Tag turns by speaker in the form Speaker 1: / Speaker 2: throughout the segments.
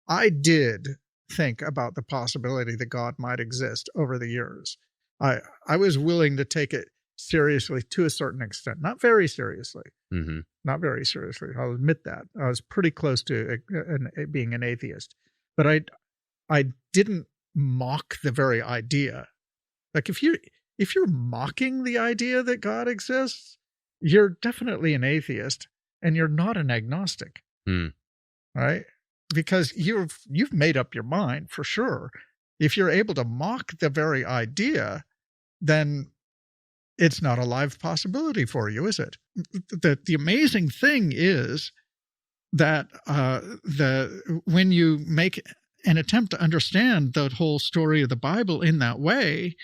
Speaker 1: I did think about the possibility that God might exist over the years. I was willing to take it seriously to a certain extent, not very seriously.
Speaker 2: Mm-hmm.
Speaker 1: Not very seriously. I'll admit that. I was pretty close to being an atheist, but I didn't mock the very idea. Like if you're mocking the idea that God exists, you're definitely an atheist, and you're not an agnostic, right? Because you've made up your mind for sure. If you're able to mock the very idea, then it's not a live possibility for you, is it? The amazing thing is that when you make an attempt to understand the whole story of the Bible in that way,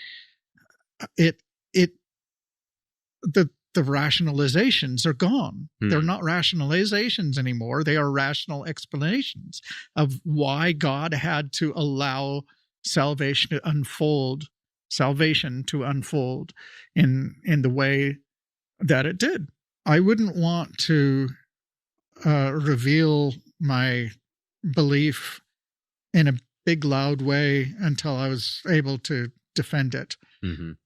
Speaker 1: the rationalizations are gone. They're not rationalizations anymore. They are rational explanations of why God had to allow salvation to unfold in the way that it did. I wouldn't want to reveal my belief in a big, loud way until I was able to defend it,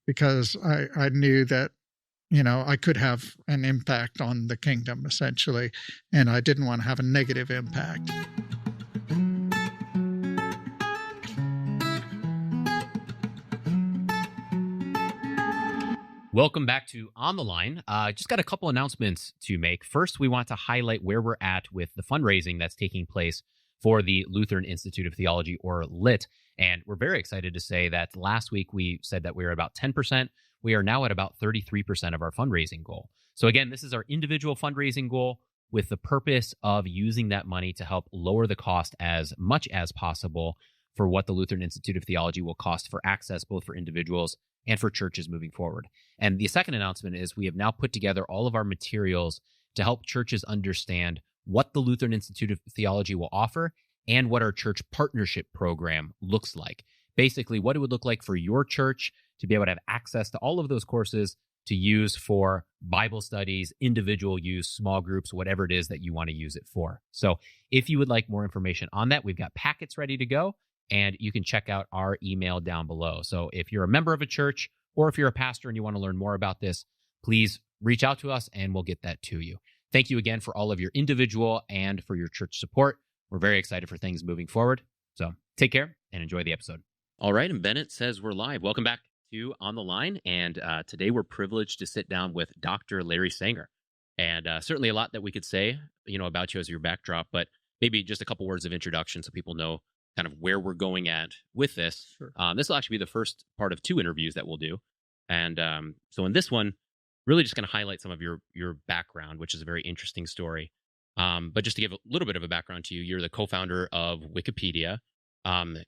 Speaker 1: because I knew that, I could have an impact on the kingdom, essentially, and I didn't want to have a negative impact.
Speaker 2: Welcome back to On the Line. Just got a couple announcements to make. First, we want to highlight where we're at with the fundraising that's taking place for the Lutheran Institute of Theology, or LIT. And we're very excited to say that last week we said that we were about 10%. We are now at about 33% of our fundraising goal. So again, this is our individual fundraising goal with the purpose of using that money to help lower the cost as much as possible for what the Lutheran Institute of Theology will cost for access, both for individuals and for churches moving forward. And the second announcement is we have now put together all of our materials to help churches understand what the Lutheran Institute of Theology will offer and what our church partnership program looks like. Basically, what it would look like for your church to be able to have access to all of those courses to use for Bible studies, individual use, small groups, whatever it is that you want to use it for. So if you would like more information on that, we've got packets ready to go, and you can check out our email down below. So if you're a member of a church, or if you're a pastor and you want to learn more about this, please reach out to us and we'll get that to you. Thank you again for all of your individual and for your church support. We're very excited for things moving forward. So take care and enjoy the episode. All right, and Bennett says we're live. Welcome back to On the Line. And today we're privileged to sit down with Dr. Larry Sanger. And certainly a lot that we could say, about you as your backdrop, but maybe just a couple words of introduction so people know kind of where we're going at with this.
Speaker 1: Sure.
Speaker 2: This will actually be the first part of 2 interviews that we'll do. And so in this one, really just going to highlight some of your background, which is a very interesting story. But just to give a little bit of a background to you, you're the co-founder of Wikipedia.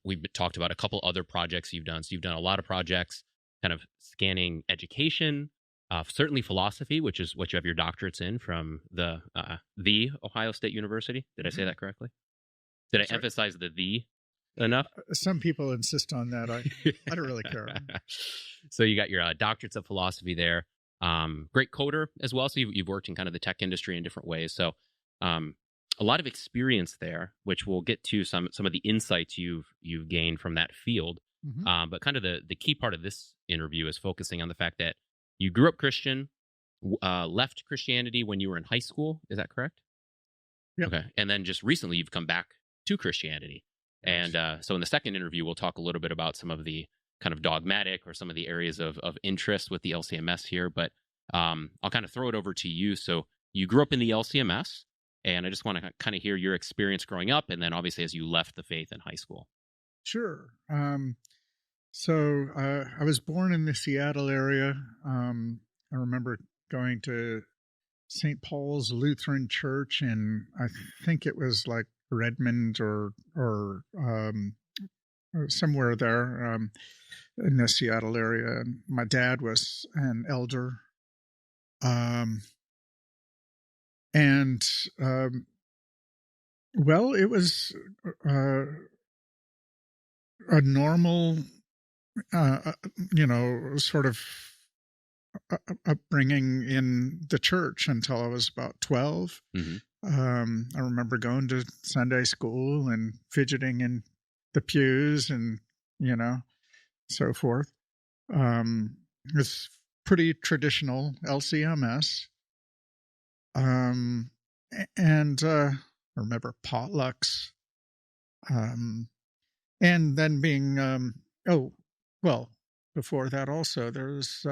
Speaker 2: We've talked about a couple other projects you've done. So you've done a lot of projects kind of scanning education, certainly philosophy, which is what you have your doctorates in from the Ohio State University. Did I say that correctly? Did I emphasize the enough?
Speaker 1: Some people insist on that. I don't really care.
Speaker 2: So you got your doctorates of philosophy there. Great coder as well. So you've worked in kind of the tech industry in different ways. So a lot of experience there, which we'll get to some of the insights you've gained from that field. Mm-hmm. But kind of the key part of this interview is focusing on the fact that you grew up Christian, left Christianity when you were in high school. Is that correct?
Speaker 1: Yeah.
Speaker 2: Okay. And then just recently you've come back to Christianity. And so in the second interview, we'll talk a little bit about some of the kind of dogmatic or some of the areas of interest with the LCMS here. But I'll kind of throw it over to you. So you grew up in the LCMS, and I just want to kind of hear your experience growing up, and then obviously as you left the faith in high school.
Speaker 1: Sure. So I was born in the Seattle area. I remember going to St. Paul's Lutheran Church, and I think it was like Redmond or somewhere there in the Seattle area. And my dad was an elder. Well, it was a normal, sort of upbringing in the church until I was about 12.
Speaker 2: Mm-hmm.
Speaker 1: I remember going to Sunday school and fidgeting in the pews and, so forth. It's pretty traditional LCMS. And I remember potlucks. And then being, before that also, there was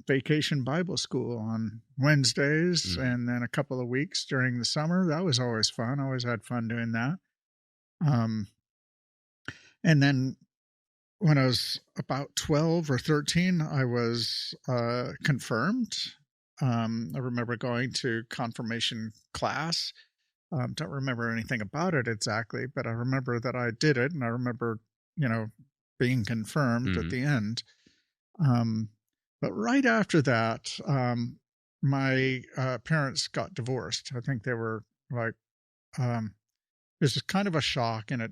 Speaker 1: vacation Bible school on Wednesdays, and then a couple of weeks during the summer. That was always fun. I always had fun doing that. And then when I was about 12 or 13, I was confirmed. I remember going to confirmation class. Don't remember anything about it exactly, but I remember that I did it, and I remember, being confirmed at the end. But right after that, my parents got divorced. I think they were like, it was just kind of a shock, and it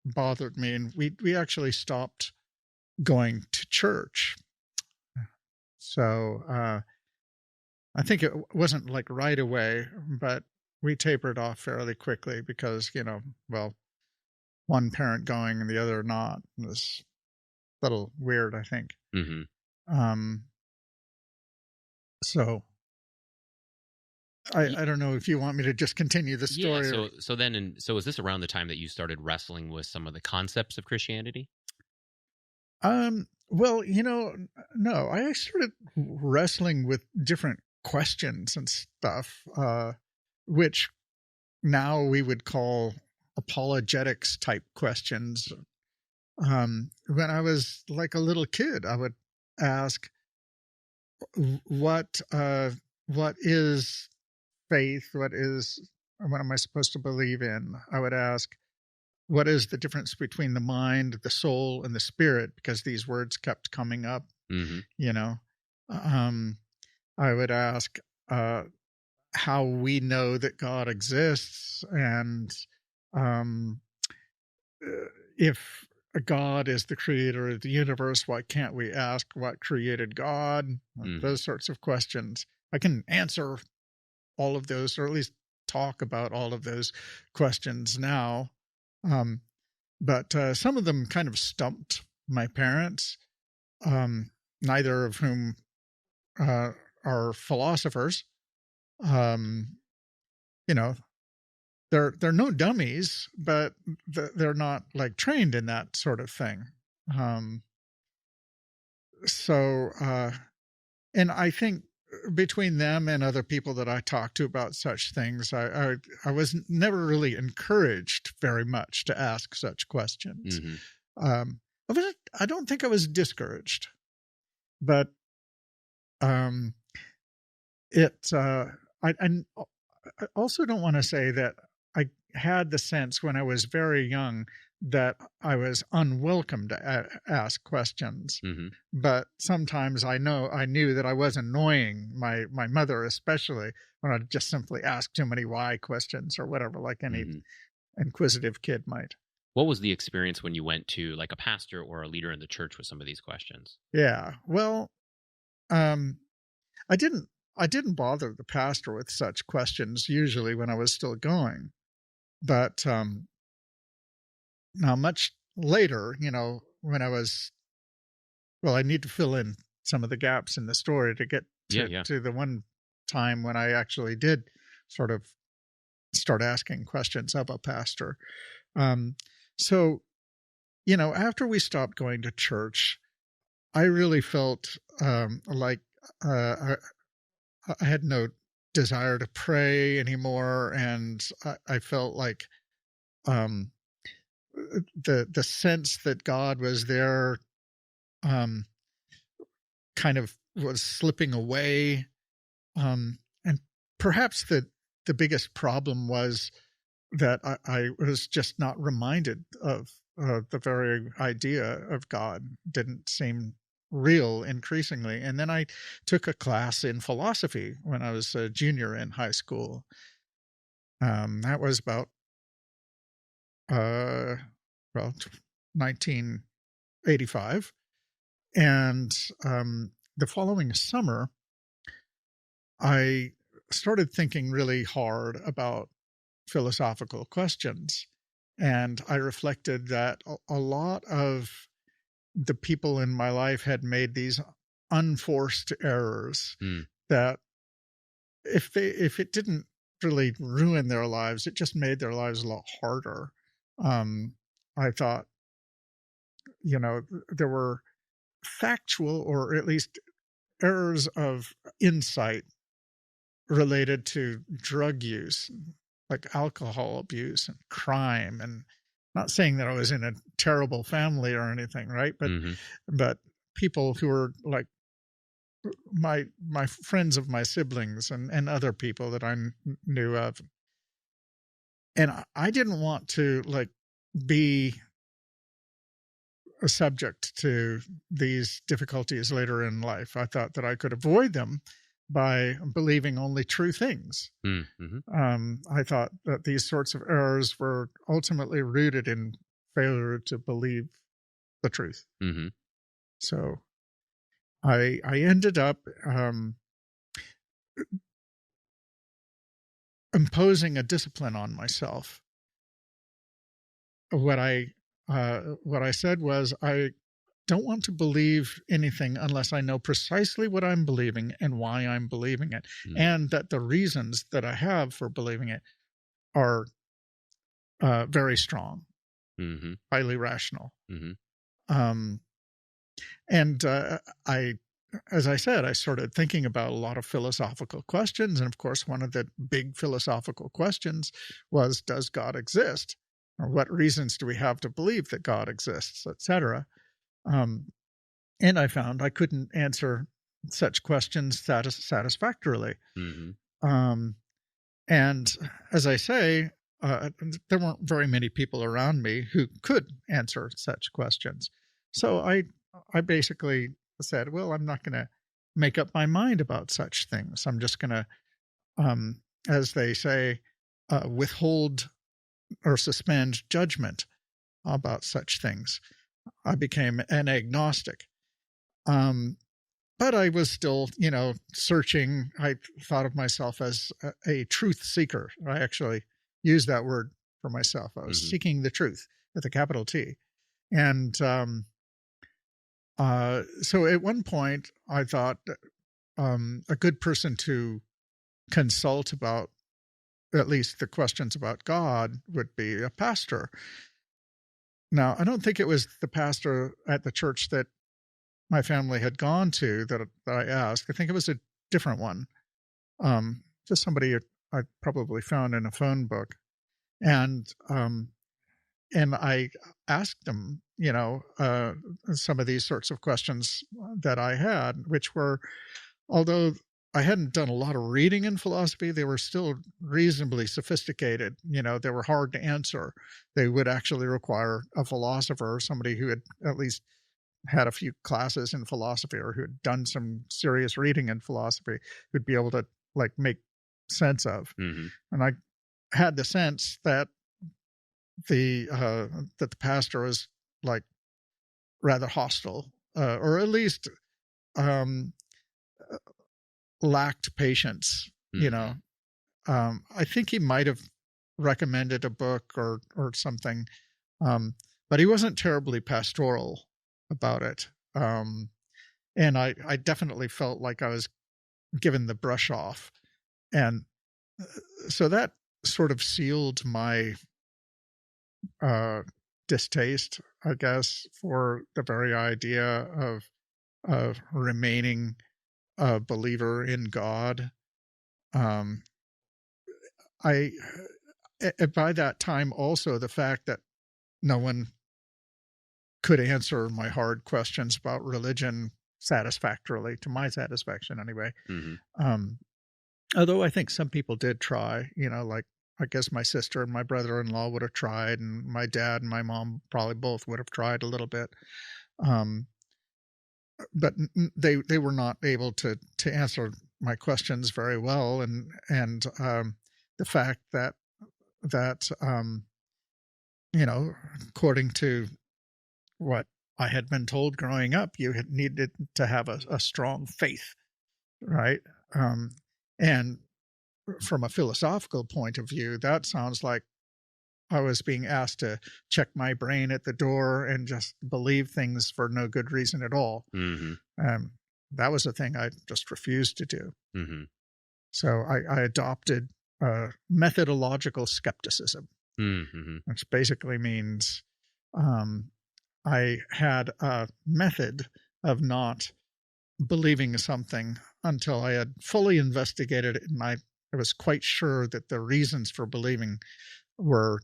Speaker 1: bothered me. And we actually stopped going to church. So I think it wasn't like right away, but we tapered off fairly quickly because, one parent going and the other not was a little weird, I think. So I don't know if you want me to just continue the story.
Speaker 2: Yeah, so was this around the time that you started wrestling with some of the concepts of Christianity?
Speaker 1: Well, no, I started wrestling with different questions and stuff, which now we would call apologetics type questions. When I was like a little kid, I would ask, what is faith? What am I supposed to believe in? I would ask, what is the difference between the mind, the soul, and the spirit? Because these words kept coming up, I would ask how we know that God exists, and if God is the creator of the universe, why can't we ask what created God? Those sorts of questions. I can answer all of those, or at least talk about all of those questions now. But some of them kind of stumped my parents, neither of whom are philosophers. They're no dummies, but they're not like trained in that sort of thing. And I think between them and other people that I talked to about such things, I was never really encouraged very much to ask such questions. I don't think I was discouraged, but I also don't want to say that I had the sense when I was very young that I was unwelcome to ask questions. But sometimes I knew that I was annoying my mother, especially when I'd just simply ask too many why questions or whatever, like any inquisitive kid might.
Speaker 2: What was the experience when you went to like a pastor or a leader in the church with some of these questions?
Speaker 1: Yeah, well, I didn't bother the pastor with such questions usually when I was still going. But now much later, when I was, I need to fill in some of the gaps in the story to get to the one time when I actually did sort of start asking questions of a pastor. So, after we stopped going to church, I really felt like I had no desire to pray anymore, and I felt like the sense that God was there kind of was slipping away, and perhaps the biggest problem was that I was just not reminded of the very idea of God. Didn't seem real increasingly. And then I took a class in philosophy when I was a junior in high school. That was about 1985. And the following summer, I started thinking really hard about philosophical questions. And I reflected that a lot of the people in my life had made these unforced errors that if it didn't really ruin their lives, it just made their lives a lot harder. I thought, there were factual or at least errors of insight related to drug use, like alcohol abuse and crime. And not saying that I was in a terrible family or anything, right? But people who were like my friends of my siblings and other people that I knew of. And I didn't want to like be a subject to these difficulties later in life. I thought that I could avoid them by believing only true things. I thought that these sorts of errors were ultimately rooted in failure to believe the truth. So I ended up imposing a discipline on myself. What I said was, I don't want to believe anything unless I know precisely what I'm believing and why I'm believing it, and that the reasons that I have for believing it are very strong, highly rational. And as I said, I started thinking about a lot of philosophical questions. And of course, one of the big philosophical questions was, does God exist? Or what reasons do we have to believe that God exists, etc.? And I found I couldn't answer such questions satisfactorily. And as I say, there weren't very many people around me who could answer such questions. So I basically said, well, I'm not going to make up my mind about such things. I'm just going to, as they say, withhold or suspend judgment about such things. I became an agnostic. But I was still, searching. I thought of myself as a truth seeker. I actually used that word for myself. I was seeking the truth with a capital T. And so at one point, I thought a good person to consult about at least the questions about God would be a pastor. Now, I don't think it was the pastor at the church that my family had gone to that I asked. I think it was a different one, just somebody I probably found in a phone book. And I asked him, some of these sorts of questions that I had, which were, although I hadn't done a lot of reading in philosophy, they were still reasonably sophisticated. They were hard to answer. They would actually require a philosopher, somebody who had at least had a few classes in philosophy or who had done some serious reading in philosophy, who'd be able to like make sense of. And I had the sense that the pastor was like rather hostile, or at least lacked patience. I think he might have recommended a book or something, but he wasn't terribly pastoral about it. And I definitely felt like I was given the brush off. And so that sort of sealed my distaste, I guess, for the very idea of remaining a believer in God. By that time also, the fact that no one could answer my hard questions about religion satisfactorily, to my satisfaction anyway. Although I think some people did try, like I guess my sister and my brother-in-law would have tried, and my dad and my mom probably both would have tried a little bit. But they were not able to answer my questions very well. And the fact that according to what I had been told growing up, you had needed to have a strong faith, right? And from a philosophical point of view, that sounds like I was being asked to check my brain at the door and just believe things for no good reason at all. That was a thing I just refused to do. So I adopted methodological skepticism, which basically means I had a method of not believing something until I had fully investigated it, and I was quite sure that the reasons for believing were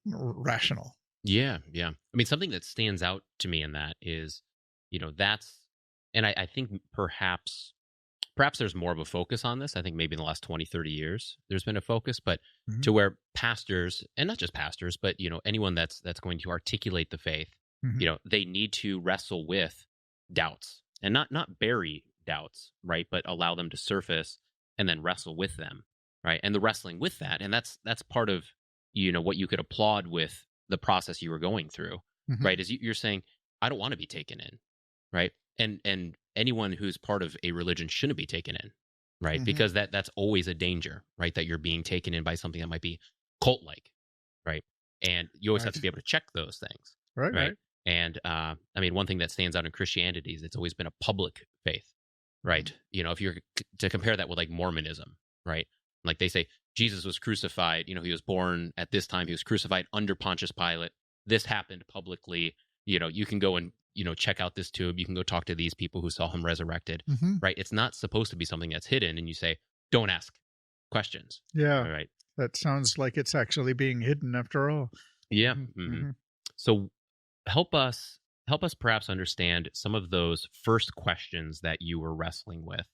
Speaker 1: rational.
Speaker 2: Yeah. I mean, something that stands out to me in that is, that's, and I think perhaps there's more of a focus on this. I think maybe in the last 20, 30 years, there's been a focus, but to where pastors, and not just pastors, but, anyone that's going to articulate the faith, they need to wrestle with doubts and not bury doubts, right? But allow them to surface and then wrestle with them, right? And the wrestling with that, and that's part of, what you could applaud with the process you were going through, right? Is you're saying, I don't want to be taken in, right? And anyone who's part of a religion shouldn't be taken in, right? Because that's always a danger, right? That you're being taken in by something that might be cult-like, right? And you always have to be able to check those things, right? And I mean, one thing that stands out in Christianity is it's always been a public faith, right? If you're to compare that with like Mormonism, right? Like they say, Jesus was crucified, he was born at this time, he was crucified under Pontius Pilate. This happened publicly. You can go and, check out this tomb. You can go talk to these people who saw him resurrected, right? It's not supposed to be something that's hidden. And you say, don't ask questions.
Speaker 1: Yeah.
Speaker 2: Right.
Speaker 1: That sounds like it's actually being hidden after all.
Speaker 2: Yeah. So help us perhaps understand some of those first questions that you were wrestling with.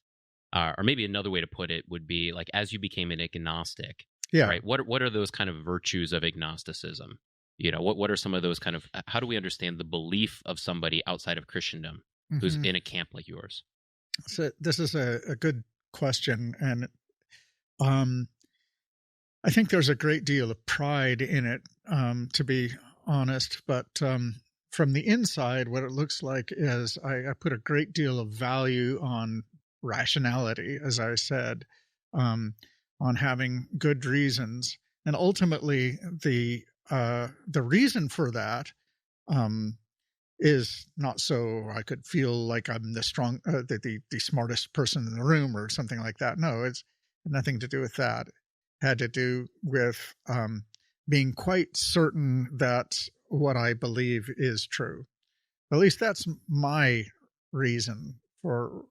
Speaker 2: Or maybe another way to put it would be like, as you became an agnostic, right? What are those kind of virtues of agnosticism? What are some of those kind of, how do we understand the belief of somebody outside of Christendom who's in a camp like yours?
Speaker 1: So this is a good question. And I think there's a great deal of pride in it, to be honest. But from the inside, what it looks like is I put a great deal of value on rationality, as I said, on having good reasons, and ultimately the reason for that is not so I could feel like I'm the smartest person in the room or something like that. No, it's nothing to do with that. It had to do with being quite certain that what I believe is true. At least that's my reason for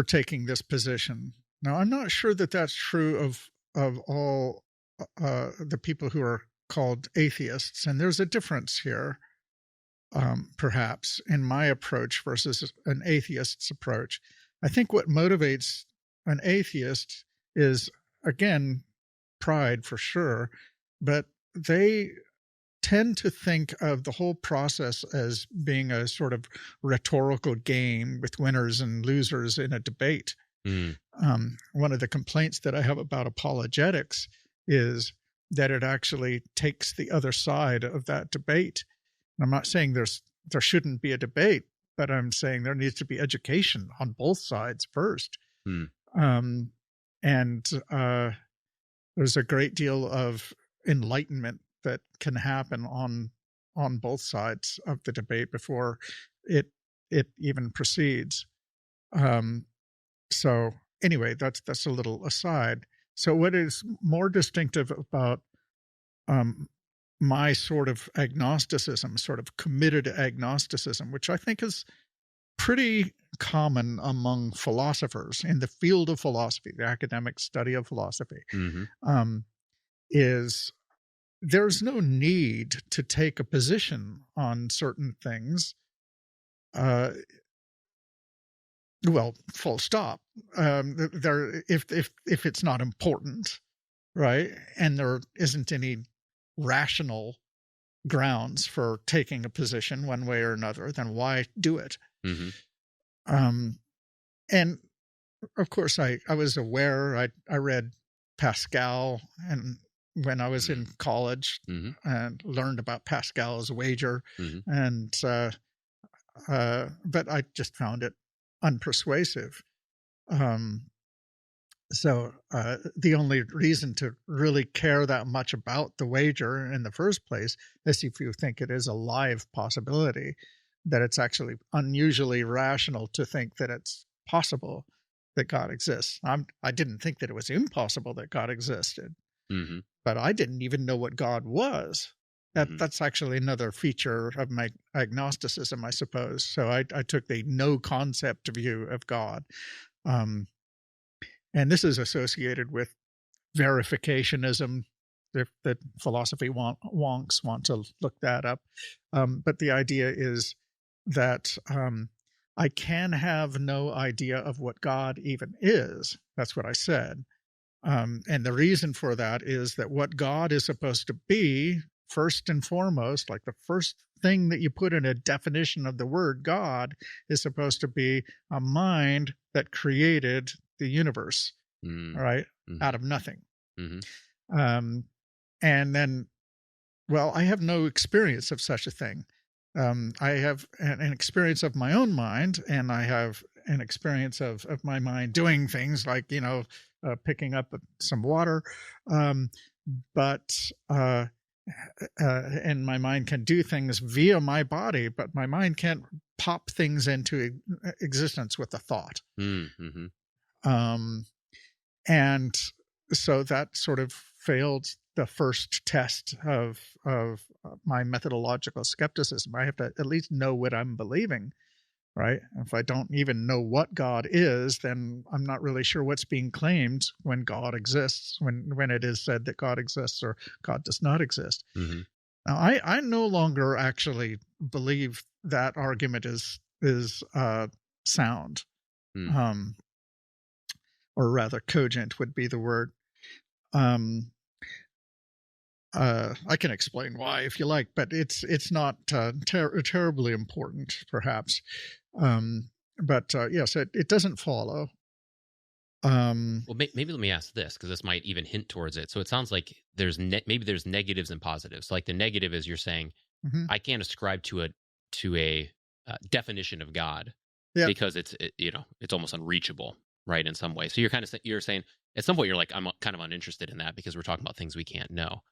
Speaker 1: taking this position. Now, I'm not sure that that's true of all the people who are called atheists, and there's a difference here, perhaps, in my approach versus an atheist's approach. I think what motivates an atheist is, again, pride for sure, but they tend to think of the whole process as being a sort of rhetorical game with winners and losers in a debate. One of the complaints that I have about apologetics is that it actually takes the other side of that debate. And I'm not saying there shouldn't be a debate, but I'm saying there needs to be education on both sides first. And there's a great deal of enlightenment that can happen on both sides of the debate before it even proceeds. So anyway, that's a little aside. So what is more distinctive about my sort of agnosticism, sort of committed agnosticism, which I think is pretty common among philosophers in the field of philosophy, the academic study of philosophy, is there's no need to take a position on certain things. Well, full stop. If it's not important, right, and there isn't any rational grounds for taking a position one way or another, then why do it? And of course, I was aware. I read Pascal, and when I was in college, and learned about Pascal's wager, and but I just found it unpersuasive. So the only reason to really care that much about the wager in the first place is if you think it is a live possibility, that it's actually unusually rational to think that it's possible that God exists. I didn't think that it was impossible that God existed, but I didn't even know what God was. That's actually another feature of my agnosticism, I suppose. So I took the no concept view of God. And this is associated with verificationism, if the philosophy wonks want to look that up. But the idea is that I can have no idea of what God even is. That's what I said. And the reason for that is that what God is supposed to be, first and foremost, like the first thing that you put in a definition of the word God, is supposed to be a mind that created the universe, right, out of nothing. And then, well, I have no experience of such a thing. I have an experience of my own mind, and I have an experience of my mind doing things like, picking up some water. But and my mind can do things via my body, but my mind can't pop things into existence with a thought. And so that sort of failed the first test of my methodological skepticism. I have to at least know what I'm believing, right? If I don't even know what God is, then I'm not really sure what's being claimed when God exists, when it is said that God exists or God does not exist. Now, I no longer actually believe that argument is sound, or rather cogent would be the word. I can explain why if you like, but it's not terribly important, perhaps. But yes, it doesn't follow.
Speaker 2: Well, maybe let me ask this, because this might even hint towards it. So it sounds like maybe there's negatives and positives. Like the negative is you're saying, I can't ascribe to a definition of God because it's almost unreachable, right? In some way. So you're saying at some point you're like, I'm kind of uninterested in that because we're talking about things we can't know.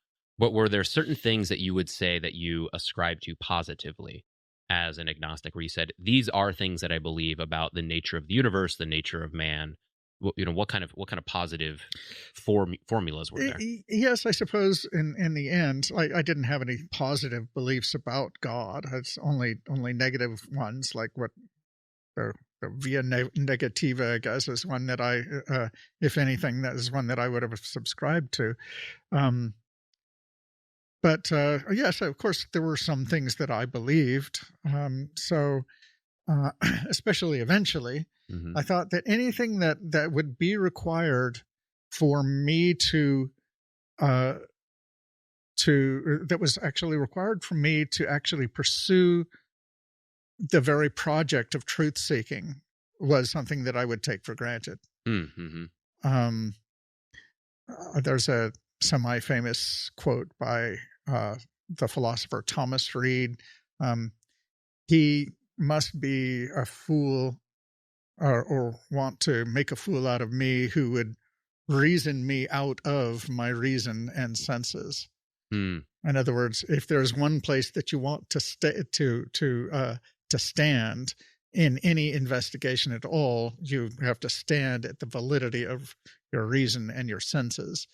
Speaker 2: But were there certain things that you would say that you ascribe to positively as an agnostic, where you said, these are things that I believe about the nature of the universe, the nature of man? What kind of positive formulas were there?
Speaker 1: Yes, I suppose in the end, I didn't have any positive beliefs about God. It's only negative ones, like what the via negativa, I guess, is one that I, if anything, that is one that I would have subscribed to. But yes, of course, there were some things that I believed. So especially eventually, I thought that anything that would be required for me that was actually required for me to actually pursue the very project of truth seeking was something that I would take for granted. There's a semi-famous quote by the philosopher Thomas Reid. He must be a fool or want to make a fool out of me who would reason me out of my reason and senses. In other words, if there's one place that you want to stand in any investigation at all, you have to stand at the validity of your reason and your senses.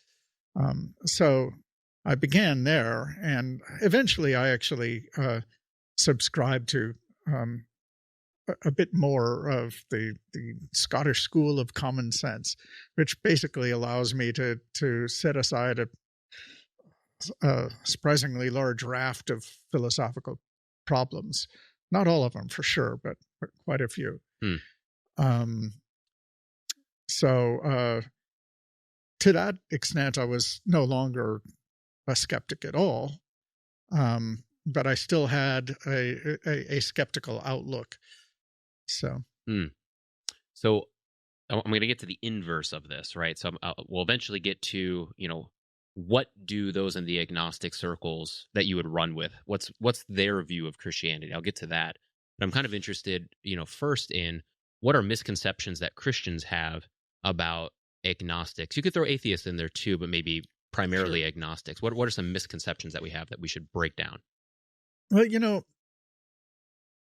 Speaker 1: So I began there, and eventually I actually subscribed to a bit more of the Scottish school of common sense, which basically allows me to set aside a surprisingly large raft of philosophical problems. Not all of them, for sure, but quite a few. So to that extent, I was no longer a skeptic at all, but I still had a skeptical outlook. So
Speaker 2: I'm going to get to the inverse of this, right? So we'll eventually get to, what do those in the agnostic circles that you would run with? What's their view of Christianity? I'll get to that. But I'm kind of interested, first in what are misconceptions that Christians have about agnostics? You could throw atheists in there too, but maybe primarily
Speaker 1: Sure.
Speaker 2: agnostics. What are some misconceptions that we have that we should break down?
Speaker 1: Well,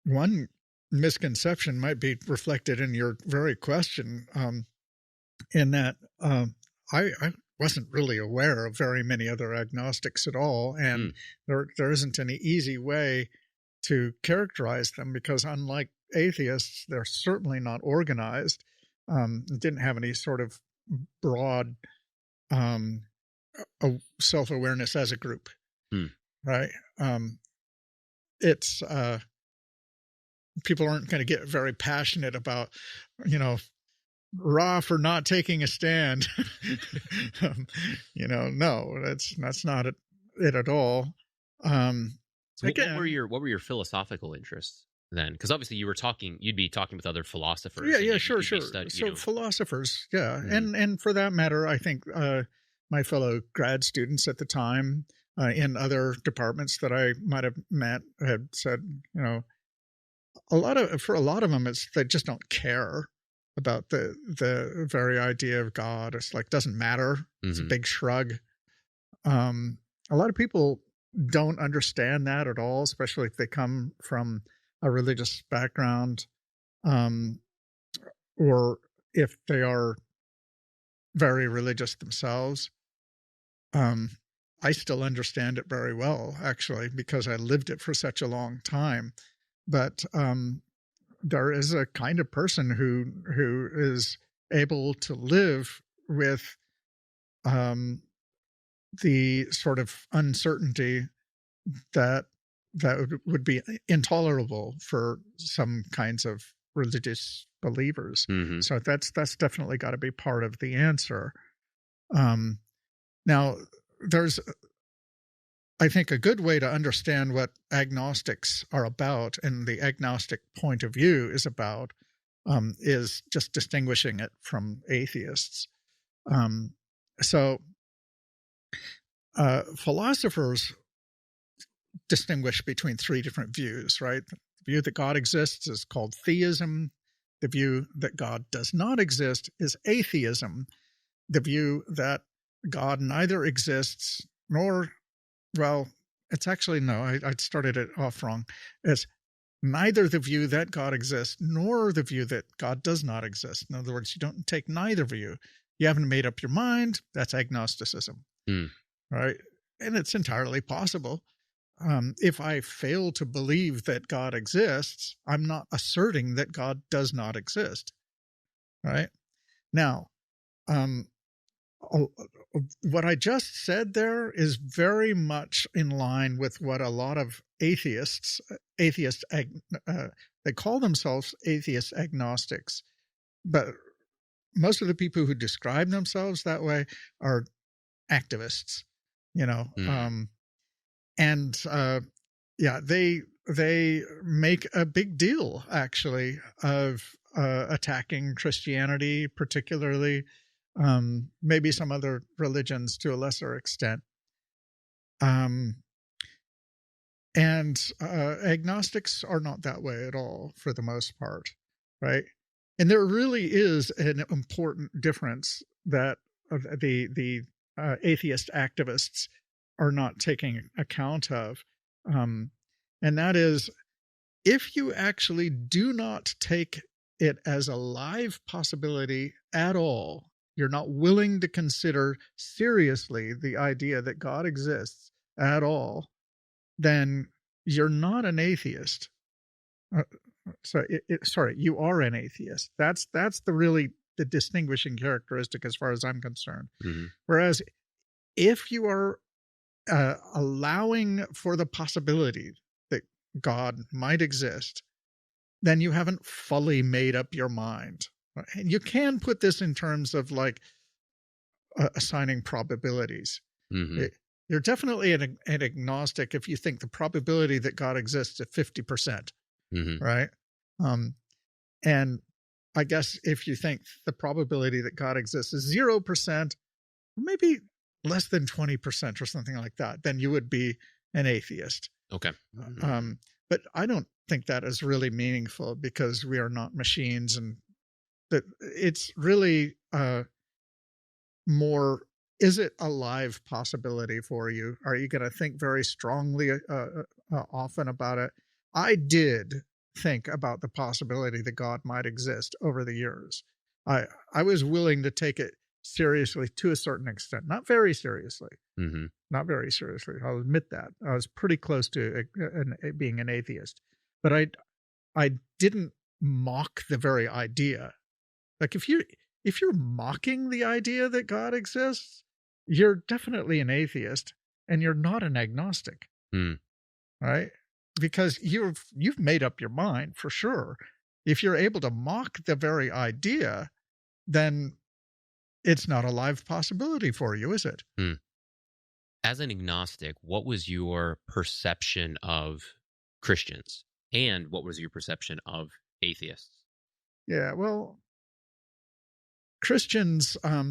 Speaker 1: one misconception might be reflected in your very question, in that I wasn't really aware of very many other agnostics at all, and there isn't any easy way to characterize them because, unlike atheists, they're certainly not organized. Didn't have any sort of broad self-awareness as a group, right? It's people aren't going to get very passionate about, raw for not taking a stand. No, that's not it at all.
Speaker 2: So again, what were your philosophical interests then? Because obviously you'd be talking with other philosophers.
Speaker 1: Yeah, sure. So philosophers, yeah, and for that matter, I think my fellow grad students at the time in other departments that I might have met had said, for a lot of them, they just don't care about the very idea of God. It's like, doesn't matter. It's a big shrug. A lot of people don't understand that at all, especially if they come from a religious background, or if they are very religious themselves. I still understand it very well, actually, because I lived it for such a long time. But there is a kind of person who is able to live with the sort of uncertainty that would be intolerable for some kinds of religious believers. So that's definitely got to be part of the answer. Now, there's, I think, a good way to understand what agnostics are about and the agnostic point of view is about is just distinguishing it from atheists. Philosophers distinguish between three different views, right? The view that God exists is called theism. The view that God does not exist is atheism. The view that God neither exists nor, well, it's actually, no, I started it off wrong. It's neither the view that God exists nor the view that God does not exist. In other words, you don't take neither view. You haven't made up your mind. That's agnosticism, right? And it's entirely possible. If I fail to believe that God exists, I'm not asserting that God does not exist, right? Now, what I just said there is very much in line with what a lot of atheists, they call themselves atheist agnostics, but most of the people who describe themselves that way are activists, and they make a big deal, actually, of attacking Christianity, particularly, maybe some other religions to a lesser extent. And agnostics are not that way at all, for the most part, right? And there really is an important difference that the atheist activists are not taking account of. And that is, if you actually do not take it as a live possibility at all, you're not willing to consider seriously the idea that God exists at all, then you're not an atheist. You are an atheist. That's the distinguishing characteristic as far as I'm concerned. Whereas if you are allowing for the possibility that God might exist, then you haven't fully made up your mind. And you can put this in terms of like assigning probabilities. You're definitely an agnostic if you think the probability that God exists is 50%, right? And I guess if you think the probability that God exists is 0%, maybe less than 20% or something like that, then you would be an atheist.
Speaker 2: Okay.
Speaker 1: But I don't think that is really meaningful because we are not machines and that it's really more, is it a live possibility for you? Are you going to think very strongly often about it? I did think about the possibility that God might exist over the years. I was willing to take it seriously to a certain extent, not very seriously.
Speaker 2: Mm-hmm.
Speaker 1: Not very seriously. I'll admit that. I was pretty close to being an atheist, but I didn't mock the very idea. Like if you're mocking the idea that God exists, you're definitely an atheist, and you're not an agnostic, right? Because you've made up your mind for sure. If you're able to mock the very idea, then it's not a live possibility for you, is it?
Speaker 2: As an agnostic, what was your perception of Christians, and what was your perception of atheists?
Speaker 1: Yeah, well, Christians, I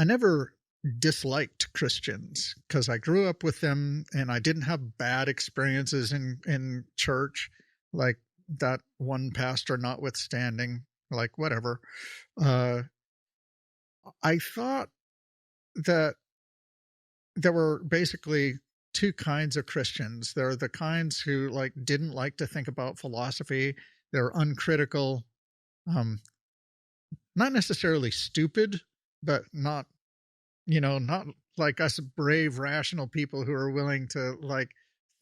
Speaker 1: never disliked Christians because I grew up with them and I didn't have bad experiences in church, like that one pastor notwithstanding, like whatever. I thought that there were basically two kinds of Christians. There are the kinds who didn't like to think about philosophy. They're uncritical, not necessarily stupid, but not like us brave, rational people who are willing to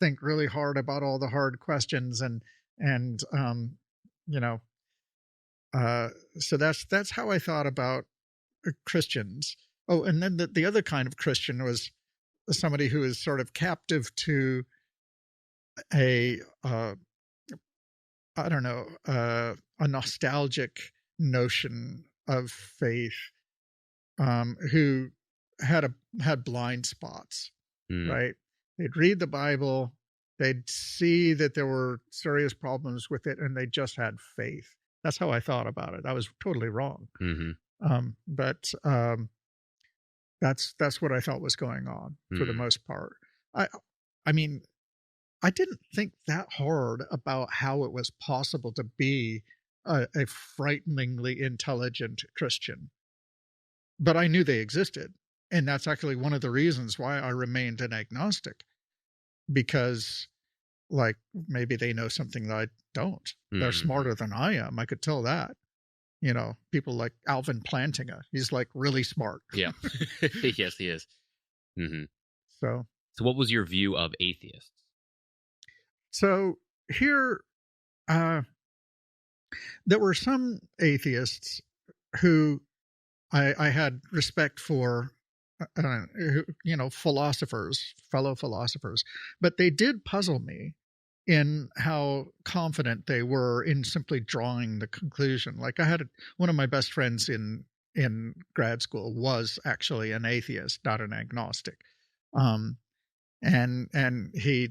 Speaker 1: think really hard about all the hard questions and so that's how I thought about Christians. Oh, and then the other kind of Christian was somebody who is sort of captive to a a nostalgic notion of faith, who had blind spots, right? They'd read the Bible, they'd see that there were serious problems with it, and they just had faith. That's how I thought about it. I was totally wrong. But that's what I thought was going on for the most part. I mean, I didn't think that hard about how it was possible to be a frighteningly intelligent Christian, but I knew they existed. And that's actually one of the reasons why I remained an agnostic, because maybe they know something that I don't. They're smarter than I am. I could tell that. People like Alvin Plantinga, he's really smart.
Speaker 2: Yeah. Yes, he is.
Speaker 1: So
Speaker 2: what was your view of atheists?
Speaker 1: So here, there were some atheists who I had respect for, philosophers, fellow philosophers, but they did puzzle me in how confident they were in simply drawing the conclusion. Like I had one of my best friends in grad school was actually an atheist, not an agnostic. And he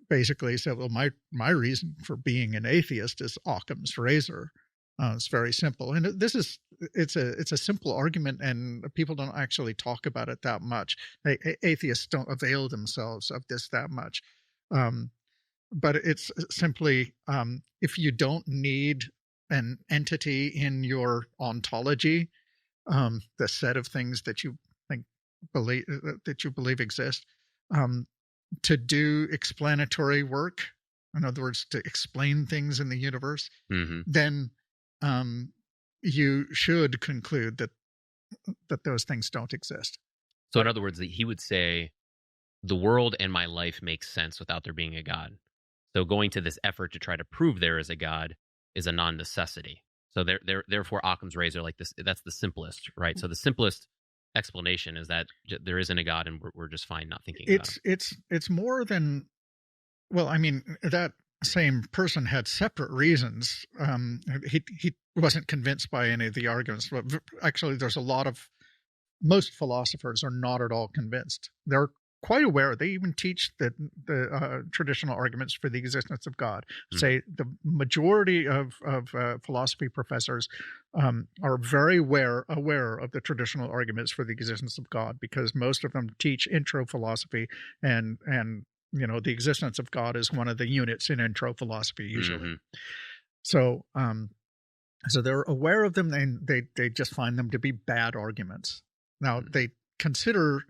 Speaker 1: basically said, well, my reason for being an atheist is Occam's razor. It's very simple. And it's a simple argument, and people don't actually talk about it that much. Atheists don't avail themselves of this that much. But it's simply, if you don't need an entity in your ontology, the set of things that you believe exist, to do explanatory work, in other words, to explain things in the universe, then you should conclude that those things don't exist.
Speaker 2: So in other words, he would say, the world and my life makes sense without there being a God. So going to this effort to try to prove there is a God is a non-necessity. So therefore Occam's razor, that's the simplest, right? So the simplest explanation is that there isn't a God, and we're just fine not thinking about it.
Speaker 1: It's more than, well, I mean, that same person had separate reasons. He wasn't convinced by any of the arguments, but actually most philosophers are not at all convinced. They're quite aware. They even teach the traditional arguments for the existence of God. Say the majority of philosophy professors are very aware of the traditional arguments for the existence of God, because most of them teach intro philosophy, and the existence of God is one of the units in intro philosophy usually. So so they're aware of them, and they just find them to be bad arguments. Now they consider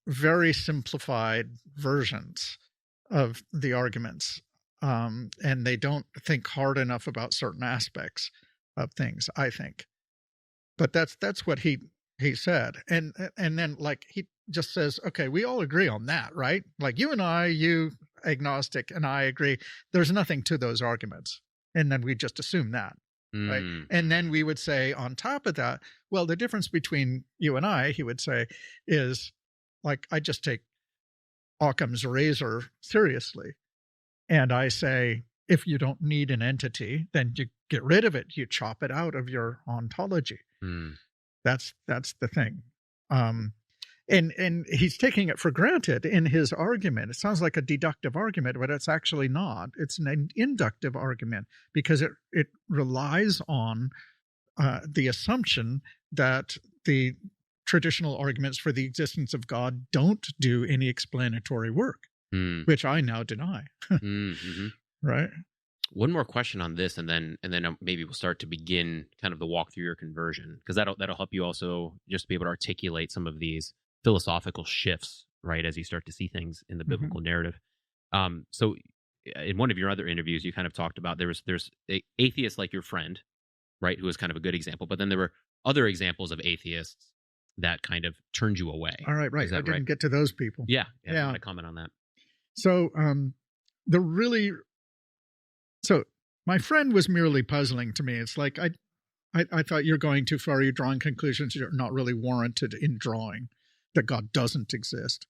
Speaker 1: very simplified versions of the arguments, and they don't think hard enough about certain aspects of things, I think. But that's what he said, and then like he just says, okay, we all agree on that, right? Like you agnostic, and I agree. There's nothing to those arguments, and then we just assume that, right? And then we would say on top of that, well, the difference between you and I, he would say, is like I just take Aams Razor seriously, and I say, if you don't need an entity, then you get rid of it. You chop it out of your ontology. That's the thing. And he's taking it for granted in his argument. It sounds like a deductive argument, but it's actually not. It's an inductive argument because it relies on the assumption that the traditional arguments for the existence of God don't do any explanatory work, which I now deny. Right?
Speaker 2: One more question on this, and then maybe we'll start to begin kind of the walk through your conversion, because that'll help you also just be able to articulate some of these philosophical shifts, right, as you start to see things in the biblical narrative. So, in one of your other interviews, you kind of talked about there's atheists like your friend, right, who was kind of a good example, but then there were other examples of atheists that kind of turned you away.
Speaker 1: All right, right. I didn't get to those people.
Speaker 2: Yeah. I want to comment on that.
Speaker 1: So, So my friend was merely puzzling to me. It's like, I thought you're going too far. You're drawing conclusions you're not really warranted in drawing, that God doesn't exist.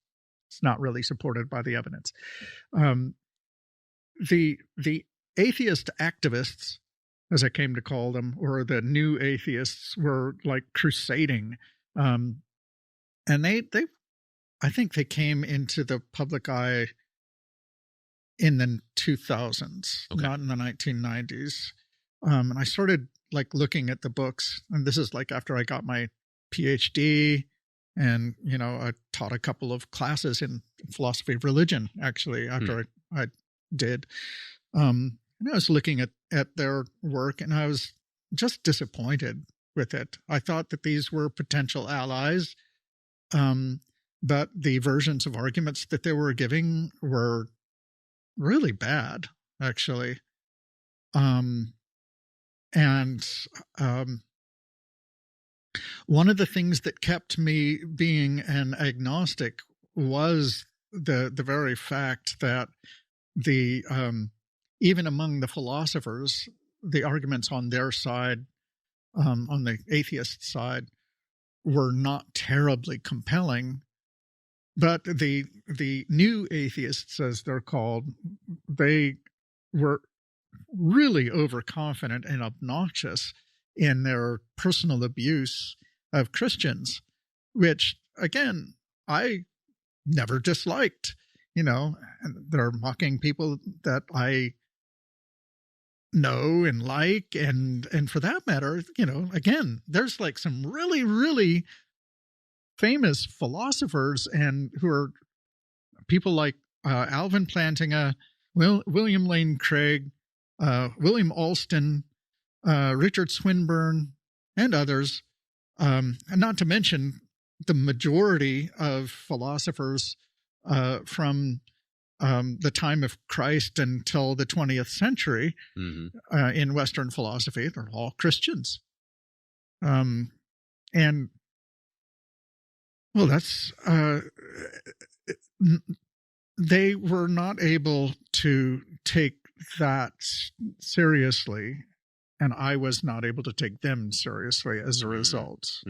Speaker 1: It's not really supported by the evidence. The atheist activists, as I came to call them, or the new atheists, were like crusading. And I think they came into the public eye in the 2000s, not in the 1990s. And I started like looking at the books, and this is like after I got my Ph.D. and, I taught a couple of classes in philosophy of religion, actually, after I did. And I was looking at their work, and I was just disappointed with it. I thought that these were potential allies, but the versions of arguments that they were giving were really bad, actually. One of the things that kept me being an agnostic was the very fact that the even among the philosophers, the arguments on their side, on the atheist side, were not terribly compelling. But the new atheists, as they're called, they were really overconfident and obnoxious in their personal abuse of Christians, which, again, I never disliked. And they're mocking people that I know and like, and for that matter, again, there's like some really, really famous philosophers and who are people like Alvin Plantinga, William Lane Craig, William Alston, Richard Swinburne, and others, and not to mention the majority of philosophers from the time of Christ until the 20th century in Western philosophy. They're all Christians. And well, that's they were not able to take that seriously, and I was not able to take them seriously as a result.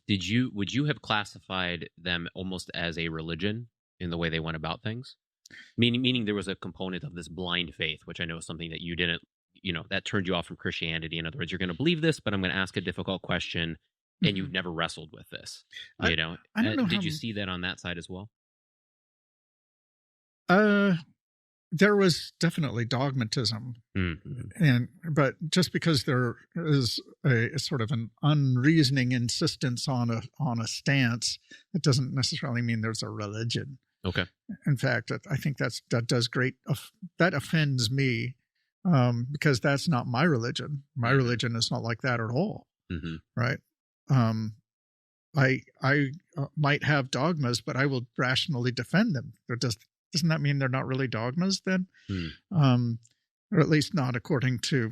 Speaker 2: Would you have classified them almost as a religion in the way they went about things? Meaning there was a component of this blind faith, which I know is something that you didn't, that turned you off from Christianity. In other words, you're going to believe this, but I'm going to ask a difficult question. And you've never wrestled with this,
Speaker 1: I don't know.
Speaker 2: Did you see that on that side as well?
Speaker 1: There was definitely dogmatism, but just because there is a sort of an unreasoning insistence on a stance, it doesn't necessarily mean there's a religion.
Speaker 2: Okay.
Speaker 1: In fact, I think that offends me because that's not my religion. My religion is not like that at all, right? I might have dogmas, but I will rationally defend them. Doesn't that mean they're not really dogmas then? Or at least not according to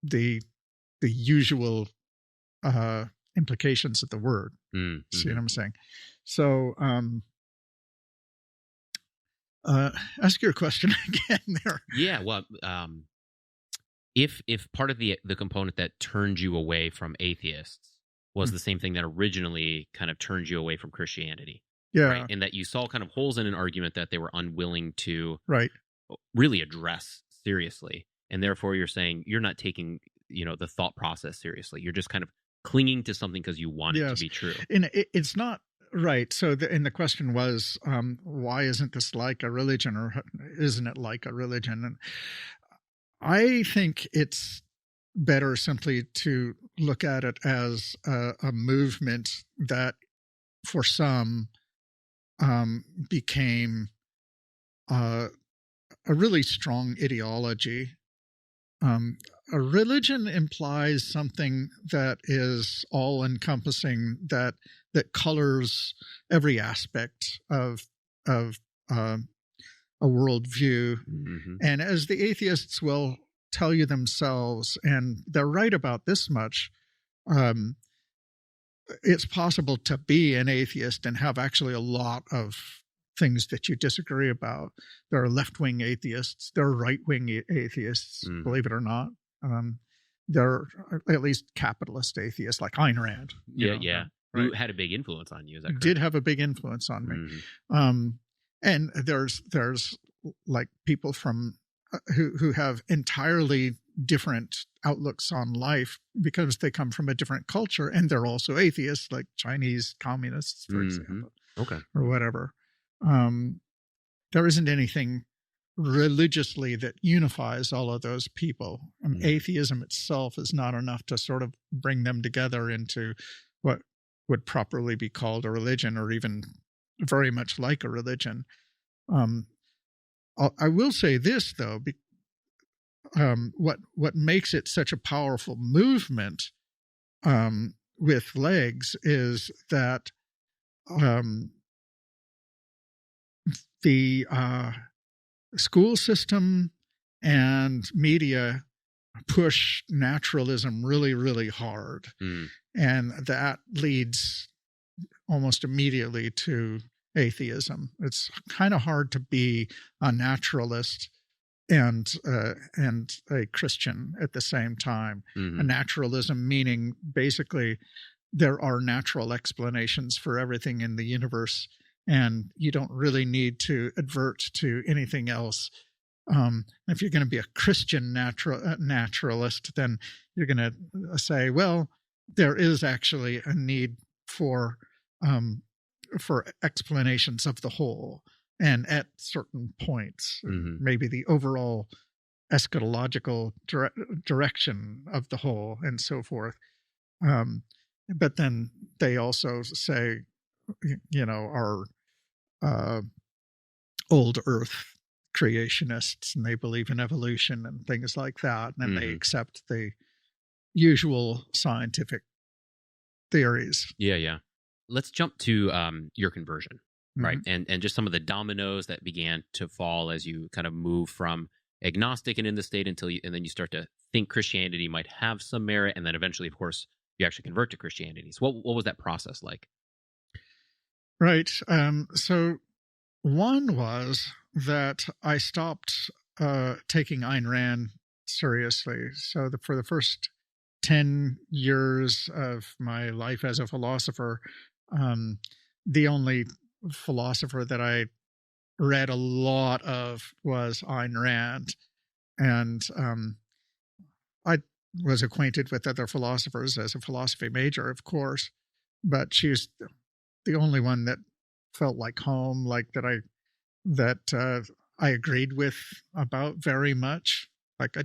Speaker 1: the usual implications of the word. See what I'm saying? So ask your question again there.
Speaker 2: Yeah, well, if part of the component that turned you away from atheists was the same thing that originally kind of turned you away from Christianity, right? And that you saw kind of holes in an argument that they were unwilling to really address seriously, and therefore you're saying you're not taking the thought process seriously. You're just kind of clinging to something because you want it to be true.
Speaker 1: And it's not right. So the question was, why isn't this like a religion, or isn't it like a religion? And I think it's better simply to look at it as a movement that for some became a really strong ideology. A religion implies something that is all-encompassing, that colors every aspect of a worldview. And as the atheists will tell you themselves, and they're right about this much, it's possible to be an atheist and have actually a lot of things that you disagree about. There are left-wing atheists. There are right-wing atheists, believe it or not. There are at least capitalist atheists like Ayn Rand.
Speaker 2: Right? Who had a big influence on you, is that correct?
Speaker 1: Did have a big influence on me. And there's like people from who have entirely different outlooks on life because they come from a different culture, and they're also atheists, like Chinese communists, for example, or whatever. There isn't anything religiously that unifies all of those people. Atheism itself is not enough to sort of bring them together into what would properly be called a religion, or even very much like a religion. I will say this, though, what makes it such a powerful movement with legs is that the school system and media push naturalism really, really hard. And that leads almost immediately to atheism. It's kind of hard to be a naturalist and a Christian at the same time. A naturalism meaning basically there are natural explanations for everything in the universe, and you don't really need to advert to anything else. If you're going to be a Christian naturalist, then you're going to say, well, there is actually a need for explanations of the whole, and at certain points, maybe the overall eschatological direction of the whole, and so forth. But then they also say, our old Earth creationists, and they believe in evolution and things like that, and they accept the usual scientific theories.
Speaker 2: Let's jump to your conversion, right? And just some of the dominoes that began to fall as you kind of move from agnostic and in the state and then you start to think Christianity might have some merit, and then eventually, of course, you actually convert to Christianity. So what was that process like?
Speaker 1: Right. So one was that I stopped taking Ayn Rand seriously. So for the first 10 years of my life as a philosopher, the only philosopher that I read a lot of was Ayn Rand. And I was acquainted with other philosophers as a philosophy major, of course, but she was the only one that felt like home, like that I agreed with about very much. Like I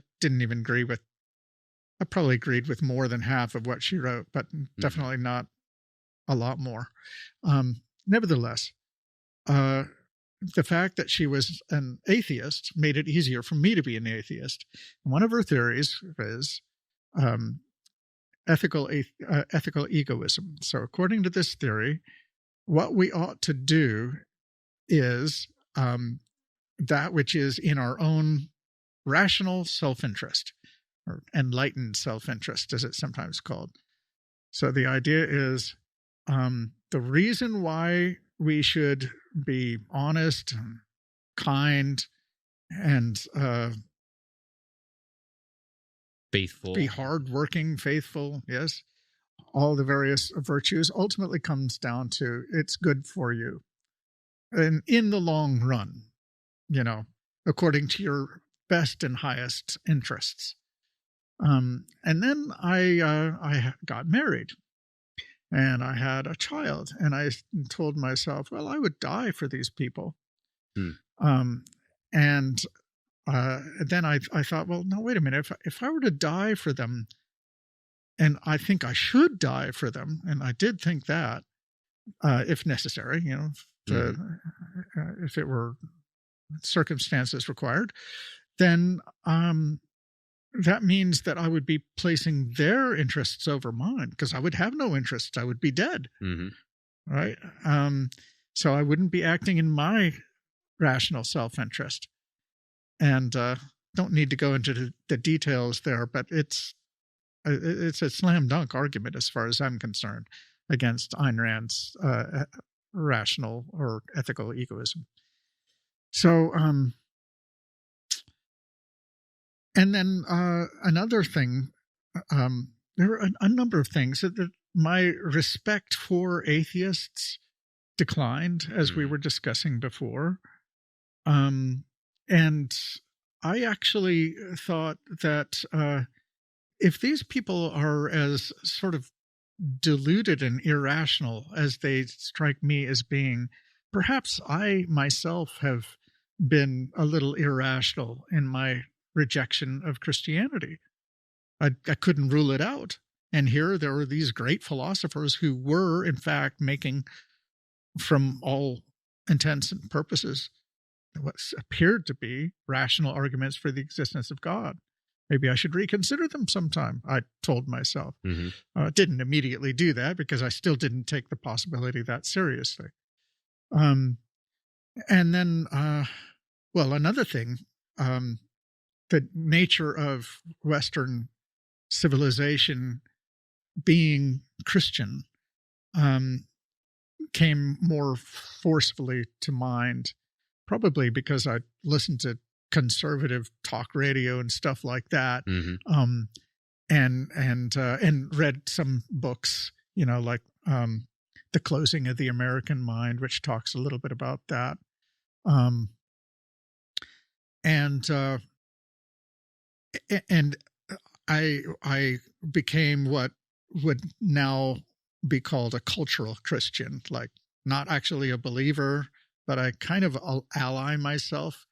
Speaker 1: probably agreed with more than half of what she wrote, but definitely not a lot more. Nevertheless, the fact that she was an atheist made it easier for me to be an atheist. And one of her theories is ethical egoism. So according to this theory, what we ought to do is that which is in our own rational self-interest, or enlightened self-interest, as it's sometimes called. So the idea is the reason why we should be honest and kind and
Speaker 2: faithful,
Speaker 1: be hardworking, faithful, yes, all the various virtues, ultimately comes down to it's good for you. And in the long run, according to your best and highest interests. And then I got married, and I had a child, and I told myself, well, I would die for these people. And then I thought, well, no, wait a minute. If I were to die for them, and I think I should die for them, and I did think that, if necessary, if it were circumstances required, then that means that I would be placing their interests over mine, because I would have no interests. I would be dead, right? So I wouldn't be acting in my rational self-interest. And don't need to go into the details there, but it's a slam dunk argument as far as I'm concerned against Ayn Rand's rational or ethical egoism. So, and then another thing, there are a number of things that my respect for atheists declined, as we were discussing before. And I actually thought that if these people are as sort of deluded and irrational as they strike me as being, perhaps I myself have been a little irrational in my rejection of Christianity. I couldn't rule it out. And here there were these great philosophers who were, in fact, making, from all intents and purposes, what appeared to be rational arguments for the existence of God. Maybe I should reconsider them sometime, I told myself. Didn't immediately do that, because I still didn't take the possibility that seriously. And then, another thing, the nature of Western civilization being Christian came more forcefully to mind, probably because I listened to conservative talk radio and stuff like that, and read some books, like The Closing of the American Mind, which talks a little bit about that. And I became what would now be called a cultural Christian, like not actually a believer, but I kind of ally myself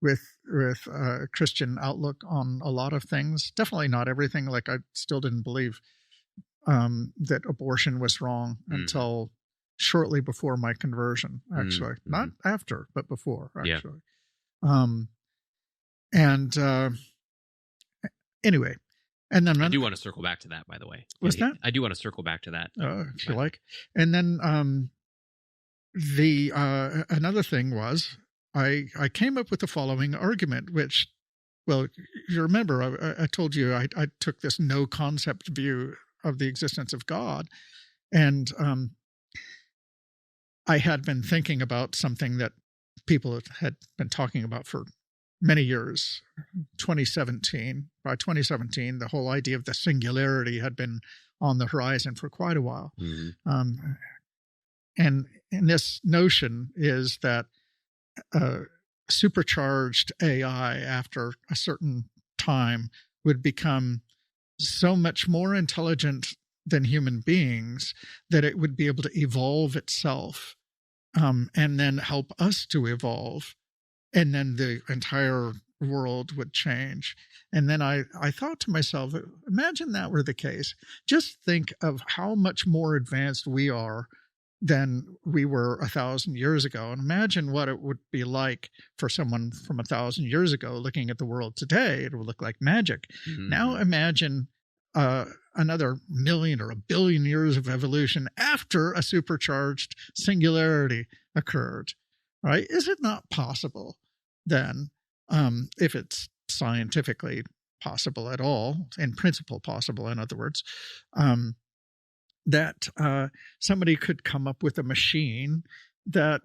Speaker 1: with a Christian outlook on a lot of things. Definitely not everything. Like I still didn't believe that abortion was wrong until shortly before my conversion, actually. Not after, but before, actually. Anyway. And then
Speaker 3: I do want to circle back to that, by the way.
Speaker 1: What's that?
Speaker 3: I do want to circle back to that.
Speaker 1: If you like. And then another thing was I came up with the following argument, which, well, you remember I told you I took this no concept view of the existence of God, and I had been thinking about something that people had been talking about for many years. 2017. By 2017, the whole idea of the singularity had been on the horizon for quite a while. And this notion is that supercharged AI after a certain time would become so much more intelligent than human beings that it would be able to evolve itself, and then help us to evolve. And then the entire world would change. And then I thought to myself, imagine that were the case. Just think of how much more advanced we are than we were 1,000 years ago. And imagine what it would be like for someone from 1,000 years ago looking at the world today. It would look like magic.
Speaker 3: Mm-hmm.
Speaker 1: Now imagine another million or a billion years of evolution after a supercharged singularity occurred, right? Is it not possible then, if it's scientifically possible at all, in principle possible, in other words, that somebody could come up with a machine that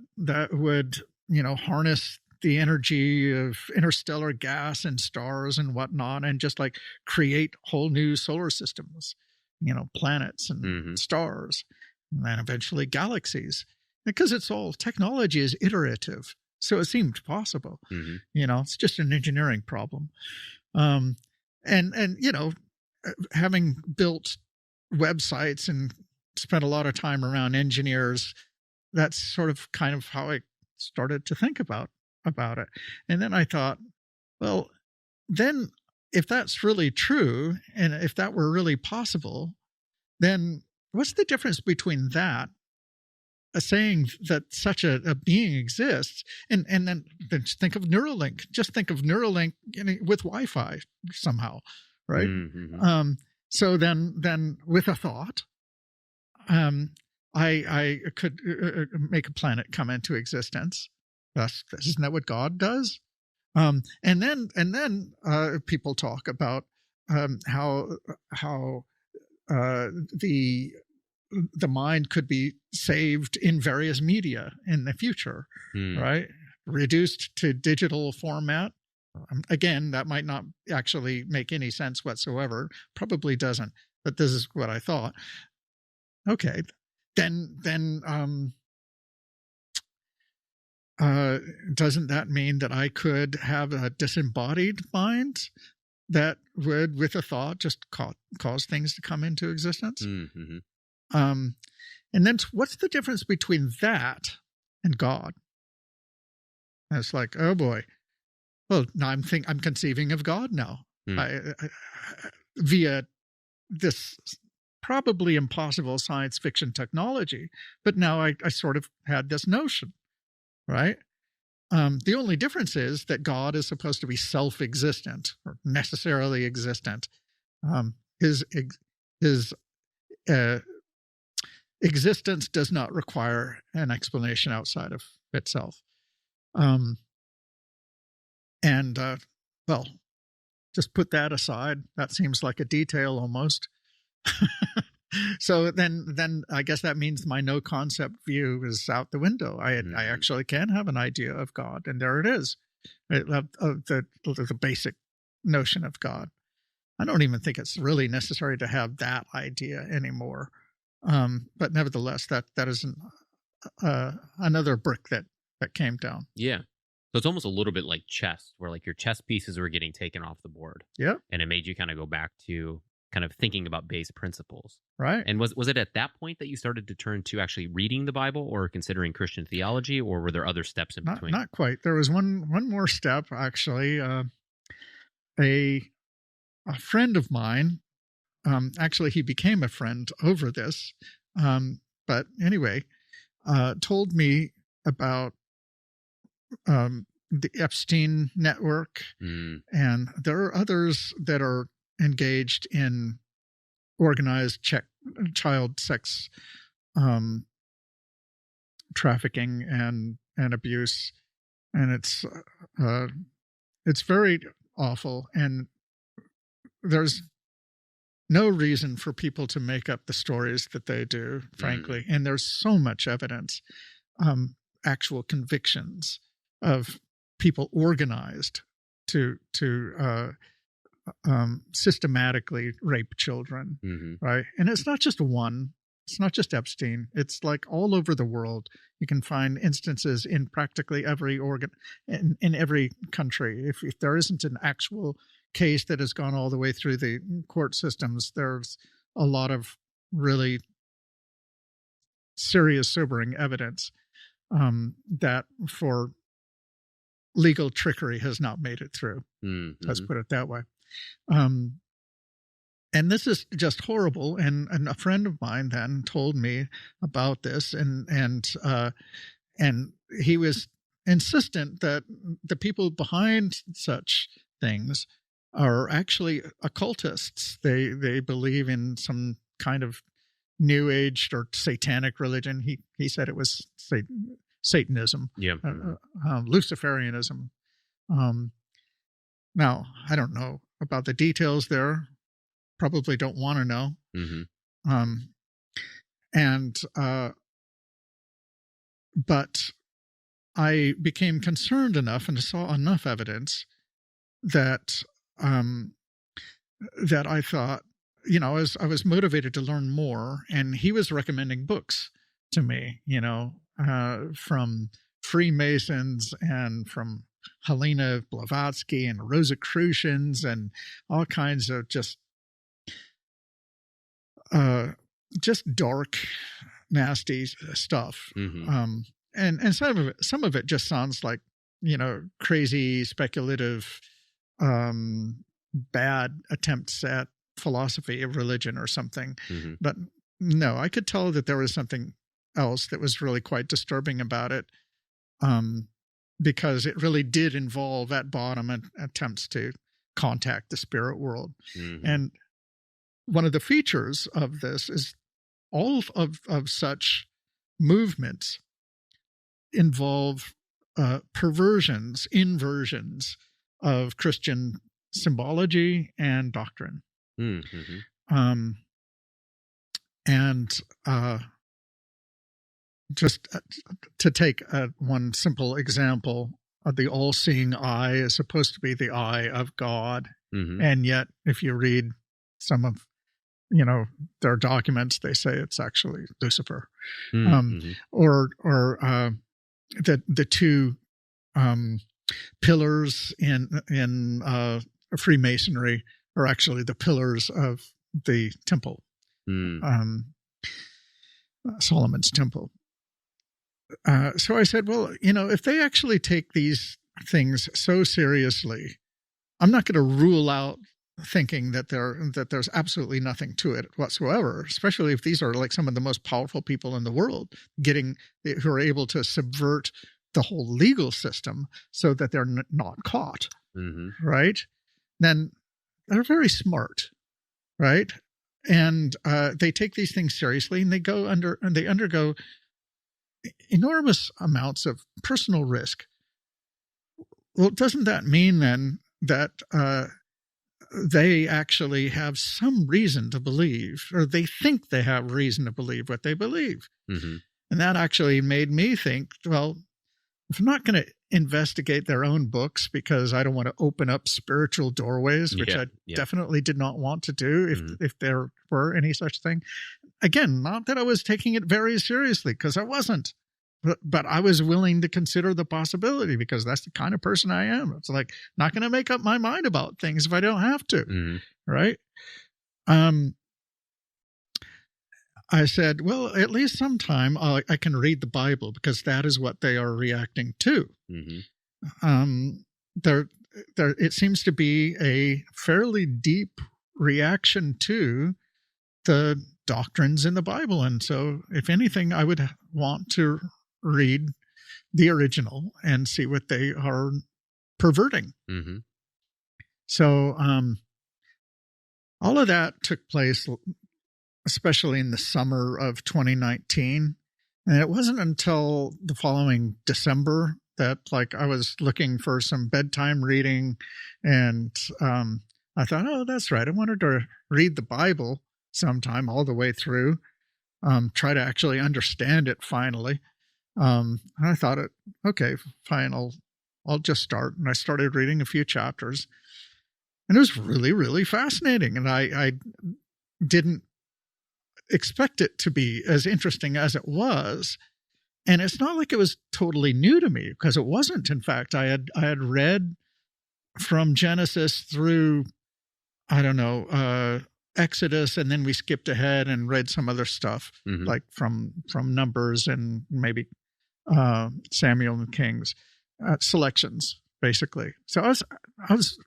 Speaker 1: would, harness the energy of interstellar gas and stars and whatnot, and just like create whole new solar systems, planets and stars, and then eventually galaxies, because it's all technology is iterative. So it seemed possible. It's just an engineering problem. And having built websites and spent a lot of time around engineers, that's sort of kind of how I started to think about it. And then I thought, well, then if that's really true, and if that were really possible, then what's the difference between that, saying that such a being exists, and then think of Neuralink. Just think of Neuralink with Wi-Fi somehow, right? So then with a thought, I could make a planet come into existence. Isn't that what God does? And then people talk about how the mind could be saved in various media in the future, right? Reduced to digital format. Again, that might not actually make any sense whatsoever. Probably doesn't. But this is what I thought. Okay, then doesn't that mean that I could have a disembodied mind that would, with a thought, just cause things to come into existence? And then what's the difference between that and God? And it's like, oh boy. Well, now I'm conceiving of God now via this probably impossible science fiction technology. But now I sort of had this notion, right? The only difference is that God is supposed to be self-existent or necessarily existent. His existence does not require an explanation outside of itself. Well, just put that aside. That seems like a detail almost. So then I guess that means my no concept view is out the window. I actually can have an idea of God, and there it is. The basic notion of God. I don't even think it's really necessary to have that idea anymore. But nevertheless, that is another brick that came down.
Speaker 3: Yeah. So it's almost a little bit like chess, where like your chess pieces were getting taken off the board.
Speaker 1: Yeah.
Speaker 3: And it made you kind of go back to kind of thinking about base principles.
Speaker 1: Right.
Speaker 3: And was it at that point that you started to turn to actually reading the Bible or considering Christian theology, or were there other steps in between?
Speaker 1: Not quite. There was one more step, actually. A friend of mine, actually he became a friend over this, but anyway, told me about the Epstein network, and there are others that are engaged in organized child sex trafficking and abuse, and it's very awful, and there's no reason for people to make up the stories that they do, frankly. And there's so much evidence, actual convictions of people organized to systematically rape children, right? And it's not just one. It's not just Epstein. It's like all over the world. You can find instances in practically every in every country. If there isn't an actual case that has gone all the way through the court systems, there's a lot of really serious, sobering evidence that for legal trickery has not made it through. Let's put it that way. And this is just horrible. And a friend of mine then told me about this, and he was insistent that the people behind such things are actually occultists. They believe in some kind of New Age or satanic religion. He said it was Satanism, Luciferianism. Now, I don't know about the details there. Probably don't want to know. But I became concerned enough and saw enough evidence that that I thought, I was motivated to learn more, and he was recommending books to me, from Freemasons and from Helena Blavatsky and Rosicrucians and all kinds of just dark, nasty stuff. And some of it just sounds like, crazy, speculative, bad attempts at philosophy of religion or something. But no, I could tell that there was something else that was really quite disturbing about it, because it really did involve at bottom attempts to contact the spirit world. And one of the features of this is all of such movements involve inversions of Christian symbology and doctrine. Just to take one simple example, the all-seeing eye is supposed to be the eye of God, and yet if you read some of their documents, they say it's actually Lucifer. Or the two pillars in Freemasonry are actually the pillars of the temple, Solomon's temple. So I said, well, if they actually take these things so seriously, I'm not going to rule out thinking that there's absolutely nothing to it whatsoever, especially if these are like some of the most powerful people in the world who are able to subvert the whole legal system so that they're not caught, right? Then they're very smart, right? And they take these things seriously, and they undergo enormous amounts of personal risk. Well, doesn't that mean then that they actually have some reason to believe, or they think they have reason to believe what they believe? And that actually made me think, well, if I'm not going to investigate their own books because I don't want to open up spiritual doorways, which I definitely did not want to do if there were any such thing. Again, not that I was taking it very seriously, because I wasn't. But I was willing to consider the possibility, because that's the kind of person I am. It's like, not going to make up my mind about things if I don't have to, right? I said, well, at least sometime I can read the Bible, because that is what they are reacting to. It seems to be a fairly deep reaction to the doctrines in the Bible. And so, if anything, I would want to read the original and see what they are perverting. So all of that took place, especially in the summer of 2019. And it wasn't until the following December that I was looking for some bedtime reading, and I thought, oh, that's right, I wanted to read the Bible sometime all the way through, try to actually understand it finally. And I thought, okay, fine, I'll just start. And I started reading a few chapters, and it was really, really fascinating. And I didn't expect it to be as interesting as it was. And it's not like it was totally new to me, because it wasn't. In fact, I had read from Genesis through, I don't know, Exodus, and then we skipped ahead and read some other stuff, like from Numbers and maybe Samuel and Kings, selections, basically. So I was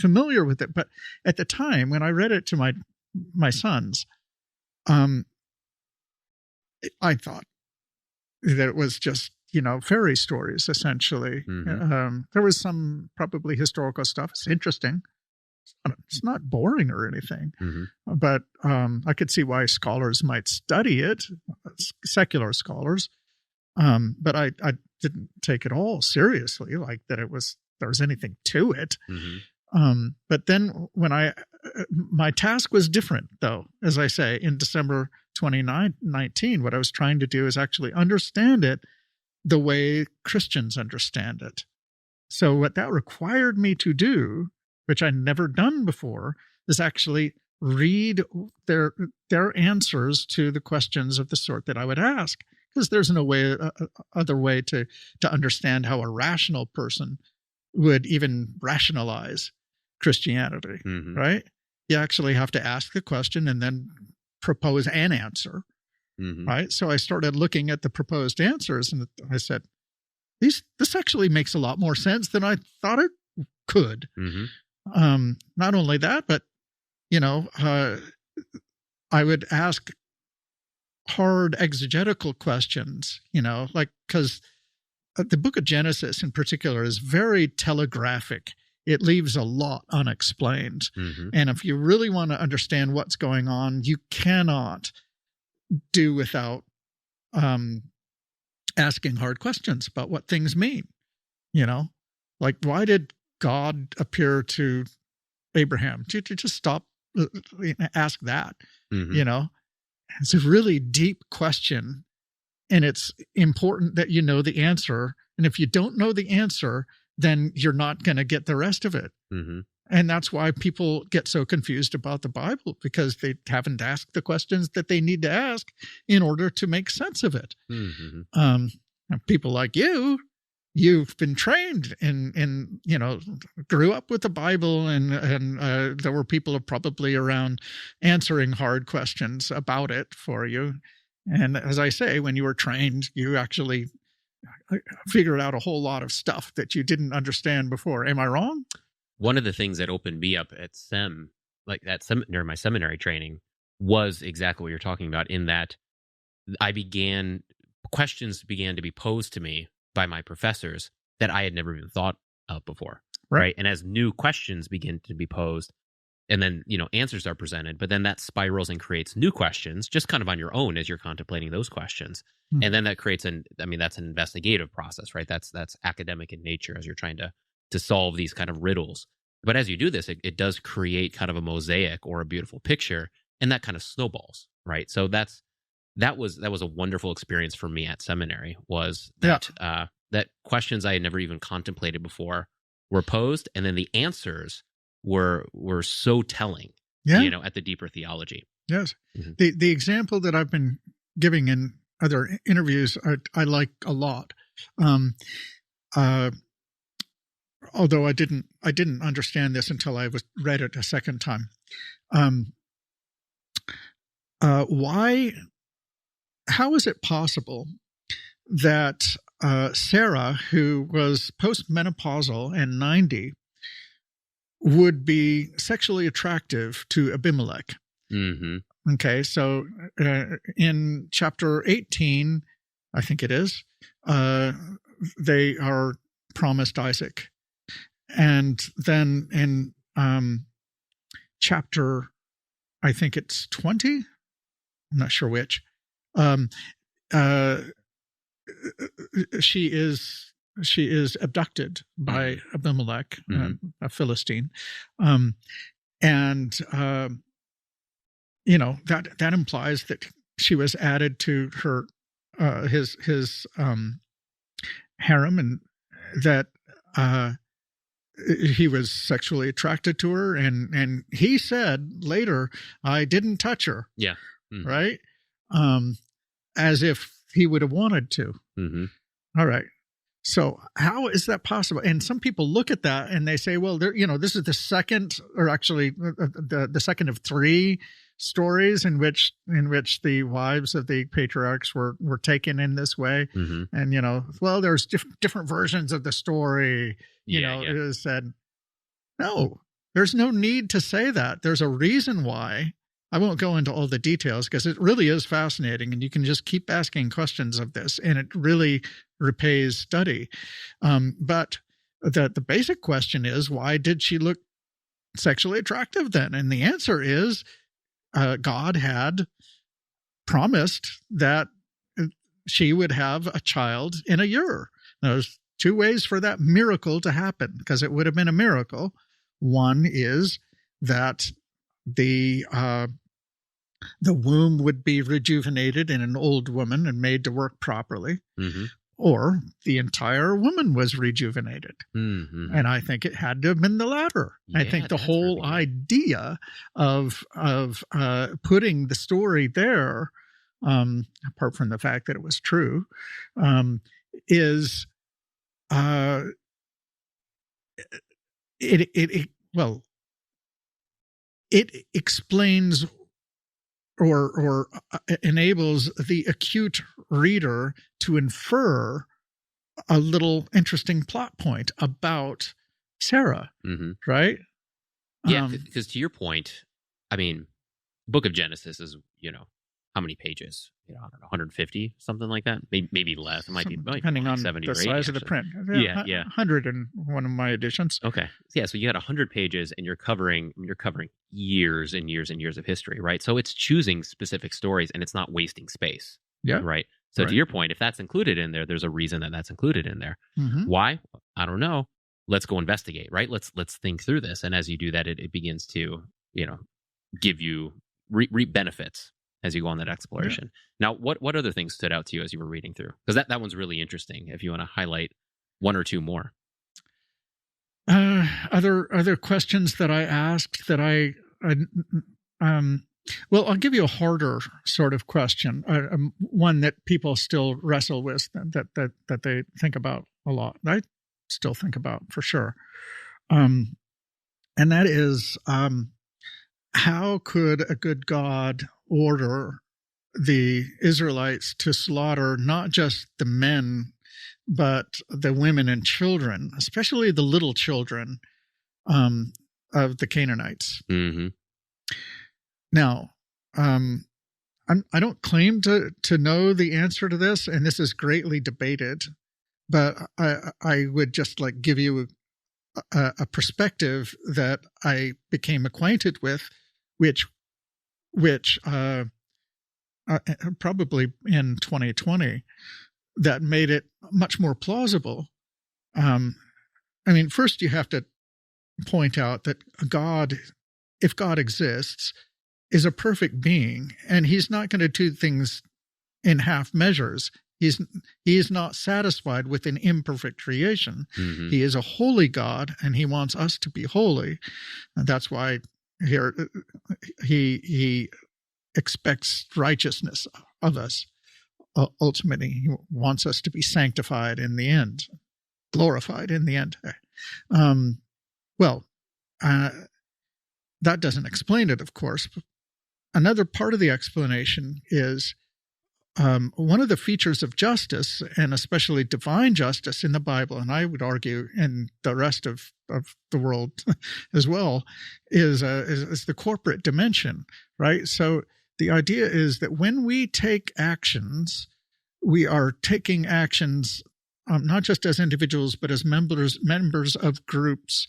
Speaker 1: familiar with it, but at the time when I read it to my my sons, I thought that it was just, fairy stories, essentially. There was some probably historical stuff. It's interesting. It's not boring or anything, but I could see why scholars might study it, secular scholars. But I didn't take it all seriously, like that there was anything to it. But then when my task was different, though, as I say, in December 2019, what I was trying to do is actually understand it the way Christians understand it. So what that required me to do, which I'd never done before, is actually read their answers to the questions of the sort that I would ask, because there's no other way to understand how a rational person would even rationalize Christianity, right? You actually have to ask the question and then propose an answer, right? So I started looking at the proposed answers, and I said, this actually makes a lot more sense than I thought it could. Not only that, but I would ask hard exegetical questions, because the book of Genesis in particular is very telegraphic. It leaves a lot unexplained. And if you really want to understand what's going on, you cannot do without asking hard questions about what things mean. Like, why did God appear to Abraham? To just stop, ask that, It's a really deep question, and it's important that you know the answer. And if you don't know the answer, then you're not going to get the rest of it. And that's why people get so confused about the Bible, because they haven't asked the questions that they need to ask in order to make sense of it. People like you've been trained in grew up with the Bible, and there were people probably around answering hard questions about it for you. And as I say, when you were trained, you actually figured out a whole lot of stuff that you didn't understand before. Am I wrong?
Speaker 3: One of the things that opened me up at SEM, during my seminary training, was exactly what you're talking about, in that questions began to be posed to me by my professors that I had never even thought of before. Right. And as new questions begin to be posed, and then, answers are presented, but then that spirals and creates new questions just kind of on your own as you're contemplating those questions. And then that creates that's an investigative process, right? That's academic in nature as you're trying to solve these kind of riddles. But as you do this, it does create kind of a mosaic or a beautiful picture, and that kind of snowballs, right? So that was a wonderful experience for me at seminary, was that that questions I had never even contemplated before were posed, and then the answers were so telling, at the deeper theology.
Speaker 1: Yes. The example that I've been giving in other interviews, I like a lot. Although I didn't understand this until I read it a second time. How is it possible that Sarah, who was postmenopausal and 90, would be sexually attractive to Abimelech? Okay, so in chapter 18, I think it is, they are promised Isaac. And then in chapter, I think it's 20, I'm not sure which, she is abducted by Abimelech, a Philistine, and that implies that she was added to her his harem, and that he was sexually attracted to her, and he said later, "I didn't touch her."
Speaker 3: Yeah,
Speaker 1: right, as if he would have wanted to. All right. So how is that possible? And some people look at that and they say, well, this is the second, or actually the second of three stories in which the wives of the patriarchs were taken in this way. And, well, there's different versions of the story, it is said, no, there's no need to say that. There's a reason why I won't go into all the details because it really is fascinating, and you can just keep asking questions of this, and it really repays study. But the basic question is, why did she look sexually attractive then? And the answer is, God had promised that she would have a child in a year. Now, there's two ways for that miracle to happen, because it would have been a miracle. One is that the womb would be rejuvenated in an old woman and made to work properly, or the entire woman was rejuvenated. And I think it had to have been the latter. I think the whole idea of putting the story there, apart from the fact that it was true, is it explains or enables the acute reader to infer a little interesting plot point about Sarah, right?
Speaker 3: Yeah, because to your point, I mean, Book of Genesis is, how many pages? I don't know, 150, something like that. Maybe less. It might be
Speaker 1: depending on
Speaker 3: 70
Speaker 1: the
Speaker 3: or 80,
Speaker 1: size of the print. Yeah. 100 in one of my editions.
Speaker 3: Okay. Yeah, so you had 100 pages, and you're covering years and years and years of history, right? So it's choosing specific stories, and it's not wasting space.
Speaker 1: Yeah.
Speaker 3: Right. So to your point, if that's included in there, there's a reason that that's included in there. Why? I don't know. Let's go investigate, right? Let's think through this. And as you do that, it begins to, give you reap benefits as you go on that exploration. Now, what other things stood out to you as you were reading through? Because that one's really interesting. If you want to highlight one or two more.
Speaker 1: Other questions that I asked that well, I'll give you a harder sort of question, one that people still wrestle with, that they think about a lot. I still think about for sure, and that is, how could a good God order the Israelites to slaughter not just the men, but the women and children, especially the little children of the Canaanites? Now, I don't claim to know the answer to this, and this is greatly debated, but I would just give you a perspective that I became acquainted with, which probably in 2020, that made it much more plausible. First you have to point out that God, if God exists, is a perfect being, and he's not going to do things in half measures. He is not satisfied with an imperfect creation. He is a holy God, and he wants us to be holy. And that's why here he expects righteousness of us. Ultimately, he wants us to be sanctified in the end, glorified in the end. That doesn't explain it, of course. Another part of the explanation is one of the features of justice, and especially divine justice in the Bible, and I would argue in the rest of the world as well, is the corporate dimension, right? So the idea is that when we take actions, we are taking actions not just as individuals, but as members of groups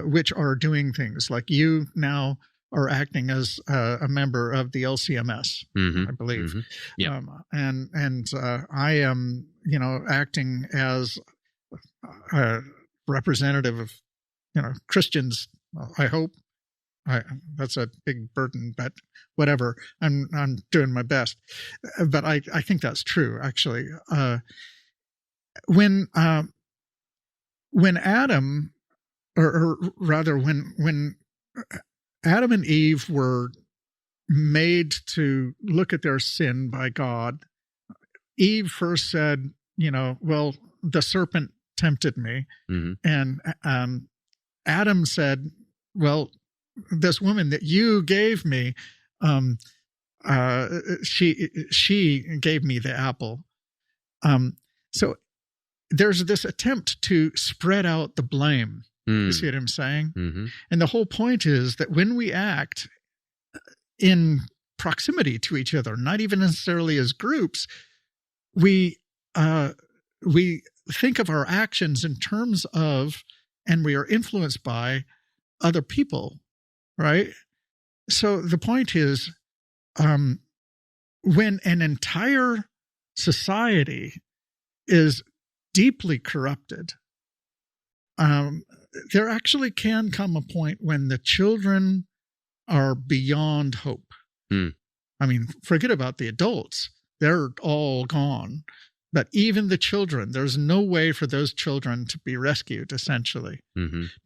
Speaker 1: which are doing things. Like you now are acting as a member of the LCMS, I believe.
Speaker 3: Yeah.
Speaker 1: And I am, acting as a representative of, Christians, I hope. That's a big burden, but whatever. I'm doing my best. But I think that's true, actually. When Adam, or rather when Adam and Eve were made to look at their sin by God, Eve first said, well, the serpent tempted me. And Adam said, well, this woman that you gave me, she gave me the apple. So there's this attempt to spread out the blame. You see what I'm saying? And the whole point is that when we act, in proximity to each other, not even necessarily as groups. We think of our actions in terms of, and we are influenced by other people, right? So the point is, when an entire society is deeply corrupted, there actually can come a point when the children are beyond hope. I mean, forget about the adults. They're all gone. But even the children, there's no way for those children to be rescued, essentially.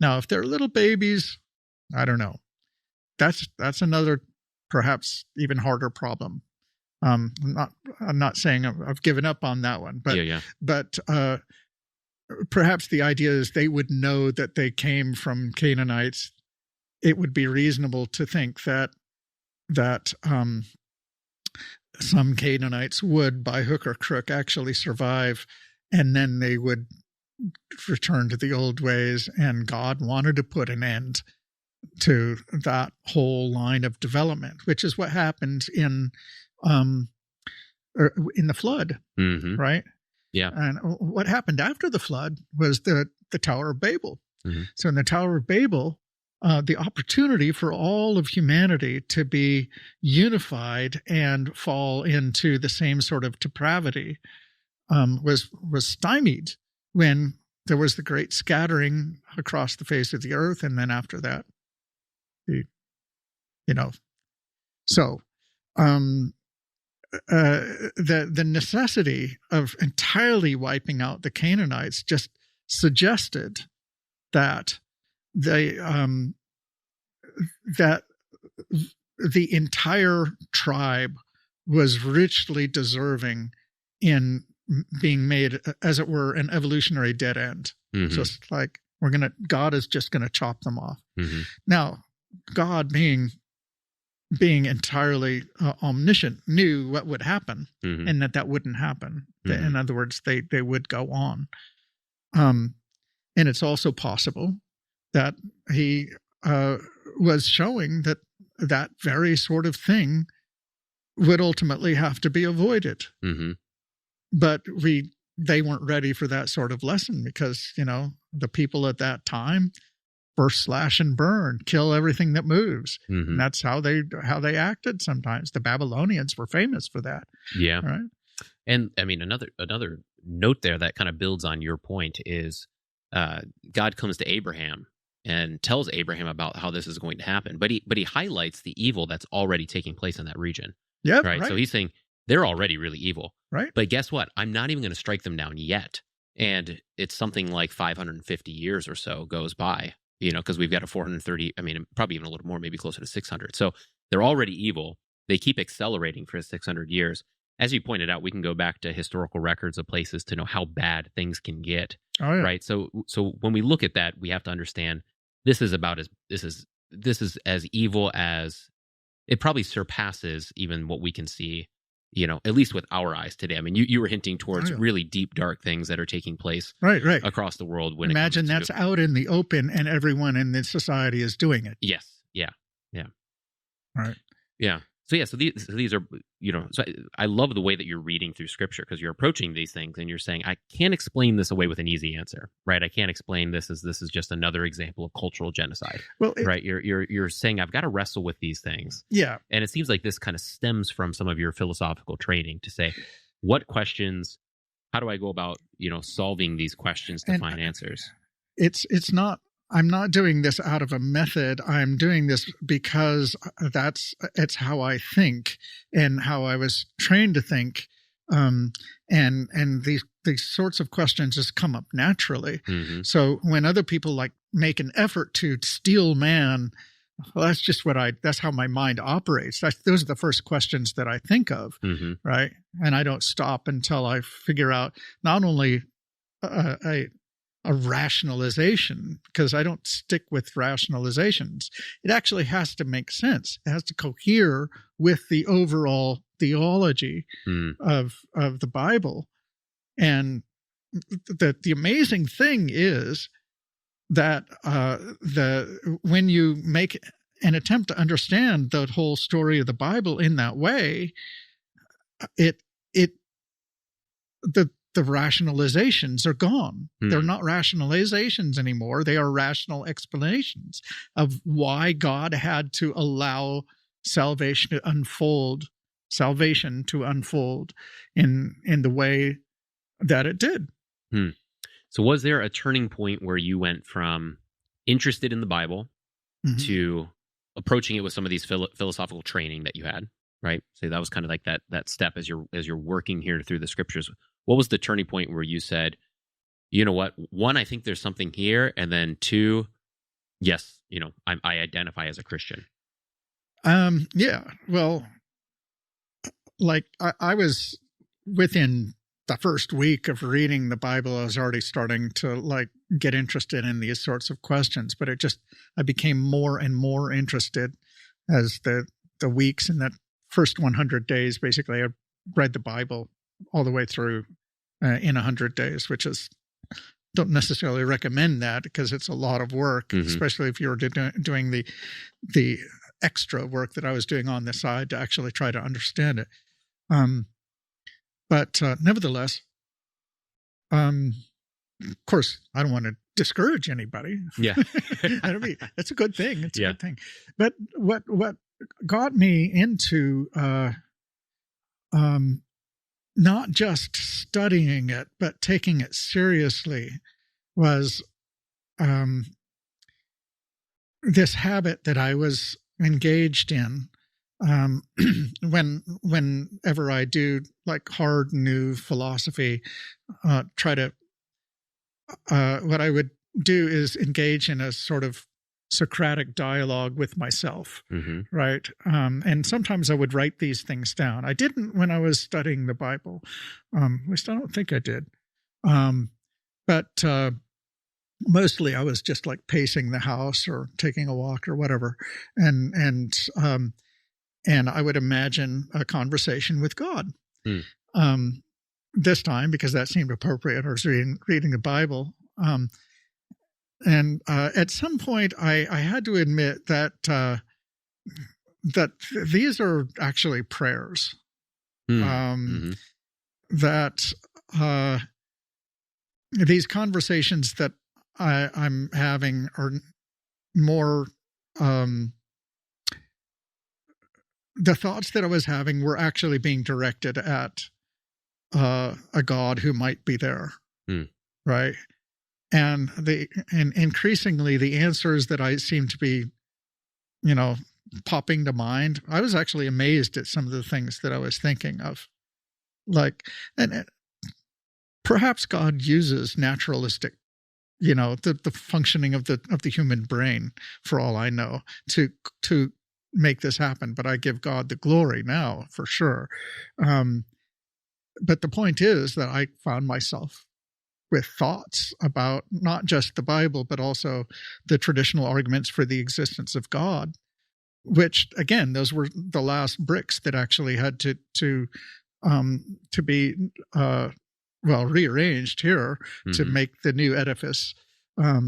Speaker 1: Now, if they're little babies, I don't know. That's another, perhaps even harder problem. I'm not saying I've given up on that one, but perhaps the idea is they would know that they came from Canaanites. It would be reasonable to think that some Canaanites would, by hook or crook, actually survive, and then they would return to the old ways, and God wanted to put an end to that whole line of development, which is what happened in the flood, right?
Speaker 3: Yeah.
Speaker 1: And what happened after the flood was the Tower of Babel. So in the Tower of Babel, the opportunity for all of humanity to be unified and fall into the same sort of depravity was stymied when there was the great scattering across the face of the earth, and then after that, so the necessity of entirely wiping out the Canaanites just suggested that that the entire tribe was richly deserving in being made, as it were, an evolutionary dead end. Just like God is just gonna chop them off. Now, God being entirely omniscient knew what would happen, and that wouldn't happen. In other words, they would go on. And it's also possible that he was showing that very sort of thing would ultimately have to be avoided. But they weren't ready for that sort of lesson because, the people at that time burst, slash, and burn, kill everything that moves. And that's how they acted sometimes. The Babylonians were famous for that.
Speaker 3: Yeah.
Speaker 1: Right.
Speaker 3: And I mean, another note there that kind of builds on your point is God comes to Abraham and tells Abraham about how this is going to happen. But he highlights the evil that's already taking place in that region.
Speaker 1: Yeah.
Speaker 3: Right. So he's saying they're already really evil.
Speaker 1: Right.
Speaker 3: But guess what? I'm not even going to strike them down yet. And it's something like 550 years or so goes by, because we've got a 430, probably even a little more, maybe closer to 600. So they're already evil. They keep accelerating for 600 years. As you pointed out, we can go back to historical records of places to know how bad things can get.
Speaker 1: Oh, yeah.
Speaker 3: Right. So when we look at that, we have to understand this is as evil as it probably surpasses even what we can see, at least with our eyes today. I mean, you were hinting towards really deep, dark things that are taking place
Speaker 1: right
Speaker 3: across the world.
Speaker 1: Imagine that's out in the open and everyone in this society is doing it.
Speaker 3: Yes. Yeah.
Speaker 1: Right.
Speaker 3: Yeah. So these are, so I love the way that you're reading through scripture because you're approaching these things and you're saying, I can't explain this away with an easy answer, right? I can't explain this as this is just another example of cultural genocide, right? You're saying I've got to wrestle with these things.
Speaker 1: Yeah.
Speaker 3: And it seems like this kind of stems from some of your philosophical training to say, what questions, how do I go about, solving these questions to find answers?
Speaker 1: It's not, I'm not doing this out of a method. I'm doing this because it's how I think and how I was trained to think. And these sorts of questions just come up naturally. So when other people make an effort to steal man, well, that's how my mind operates. Those are the first questions that I think of, right? And I don't stop until I figure out not only a rationalization, because I don't stick with rationalizations. It actually has to make sense. It has to cohere with the overall theology of the Bible. And the amazing thing is that when you make and attempt to understand the whole story of the Bible in that way, the rationalizations are gone. They're not rationalizations anymore. They are rational explanations of why God had to allow salvation to unfold in the way that it did.
Speaker 3: So was there a turning point where you went from interested in the Bible to approaching it with some of these philosophical training that you had, right? So that was kind of like that step as you're working here through the scriptures. What was the turning point where you said, you know what, one, I think there's something here, and then two, yes, I identify as a Christian?
Speaker 1: Yeah, well, like I was within the first week of reading the Bible, I was already starting to like get interested in these sorts of questions, but I became more and more interested as the weeks in that first 100 days. Basically, I read the Bible all the way through in 100 days, which is, don't necessarily recommend that because it's a lot of work, especially if you're doing the extra work that I was doing on the side to actually try to understand it. But nevertheless, of course, I don't want to discourage anybody.
Speaker 3: Yeah.
Speaker 1: It's a good thing. It's a good thing. But what got me into not just studying it, but taking it seriously was this habit that I was engaged in whenever I do like hard new philosophy, what I would do is engage in a sort of Socratic dialogue with myself, right? And sometimes I would write these things down. I didn't when I was studying the Bible. At least I don't think I did. But mostly I was just like pacing the house or taking a walk or whatever. And I would imagine a conversation with God. This time, because that seemed appropriate, I was reading the Bible. And at some point, I had to admit that that these are actually prayers. That these conversations that I'm having are more. The thoughts that I was having were actually being directed at a God who might be there, right? And increasingly the answers that I seem to be, popping to mind, I was actually amazed at some of the things that I was thinking of, like, and perhaps God uses naturalistic, the functioning of the human brain, for all I know, to make this happen. But I give God the glory now for sure. But the point is that I found myself with thoughts about not just the Bible, but also the traditional arguments for the existence of God, which, again, those were the last bricks that actually had to be rearranged here to make the new edifice. I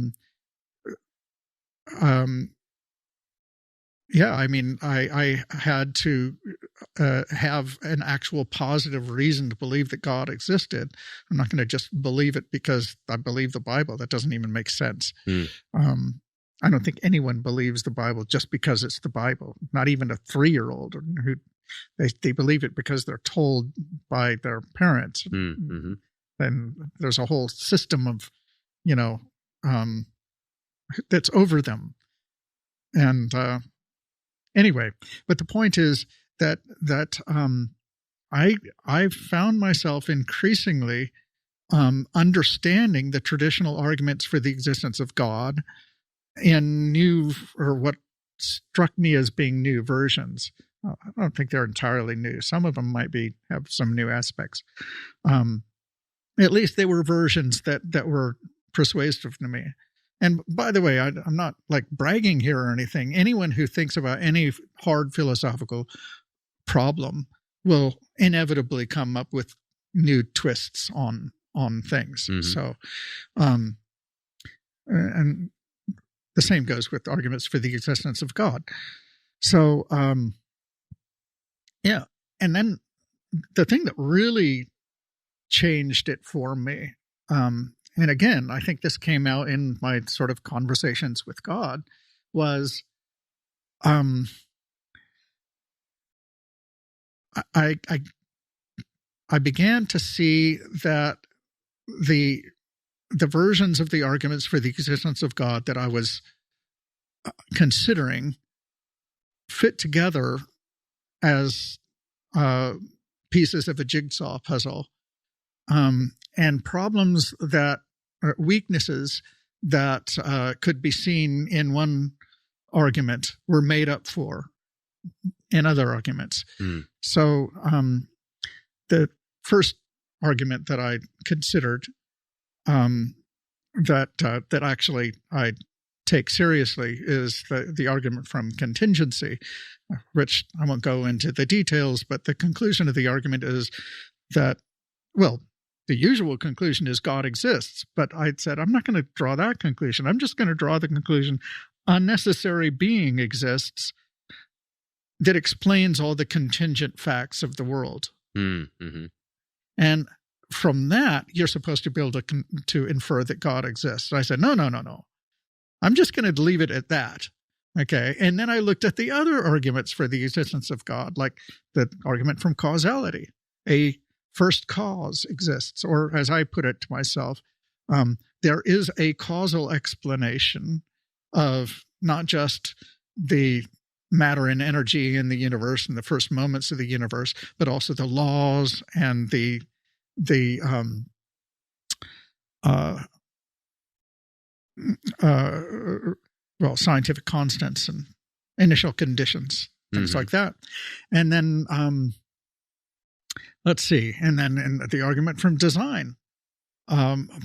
Speaker 1: had to have an actual positive reason to believe that God existed. I'm not going to just believe it because I believe the Bible. That doesn't even make sense. I don't think anyone believes the Bible just because it's the Bible. Not even a 3-year-old who they believe it because they're told by their parents. And there's a whole system of, that's over them. And anyway, but the point is that I found myself increasingly understanding the traditional arguments for the existence of God in new, or what struck me as being new versions. I don't think they're entirely new. Some of them might have some new aspects. At least they were versions that were persuasive to me. And by the way, I'm not like bragging here or anything. Anyone who thinks about any hard philosophical problem will inevitably come up with new twists on things. So, and the same goes with arguments for the existence of God. So, yeah. And then the thing that really changed it for me, and again, I think this came out in my sort of conversations with God, was I began to see that the versions of the arguments for the existence of God that I was considering fit together as pieces of a jigsaw puzzle, and problems that weaknesses that could be seen in one argument were made up for in other arguments. So the first argument that I considered that actually I take seriously is the argument from contingency, which I won't go into the details, but the conclusion of the argument is that, well, the usual conclusion is God exists, but I said, I'm not going to draw that conclusion. I'm just going to draw the conclusion unnecessary being exists that explains all the contingent facts of the world.
Speaker 3: Mm-hmm.
Speaker 1: And from that, you're supposed to be able to infer that God exists. So I said, no. I'm just going to leave it at that. Okay. And then I looked at the other arguments for the existence of God, like the argument from causality. A first cause exists, or as I put it to myself, there is a causal explanation of not just the matter and energy in the universe and the first moments of the universe, but also the laws and the scientific constants and initial conditions, things like that. And then, let's see. And then the argument from design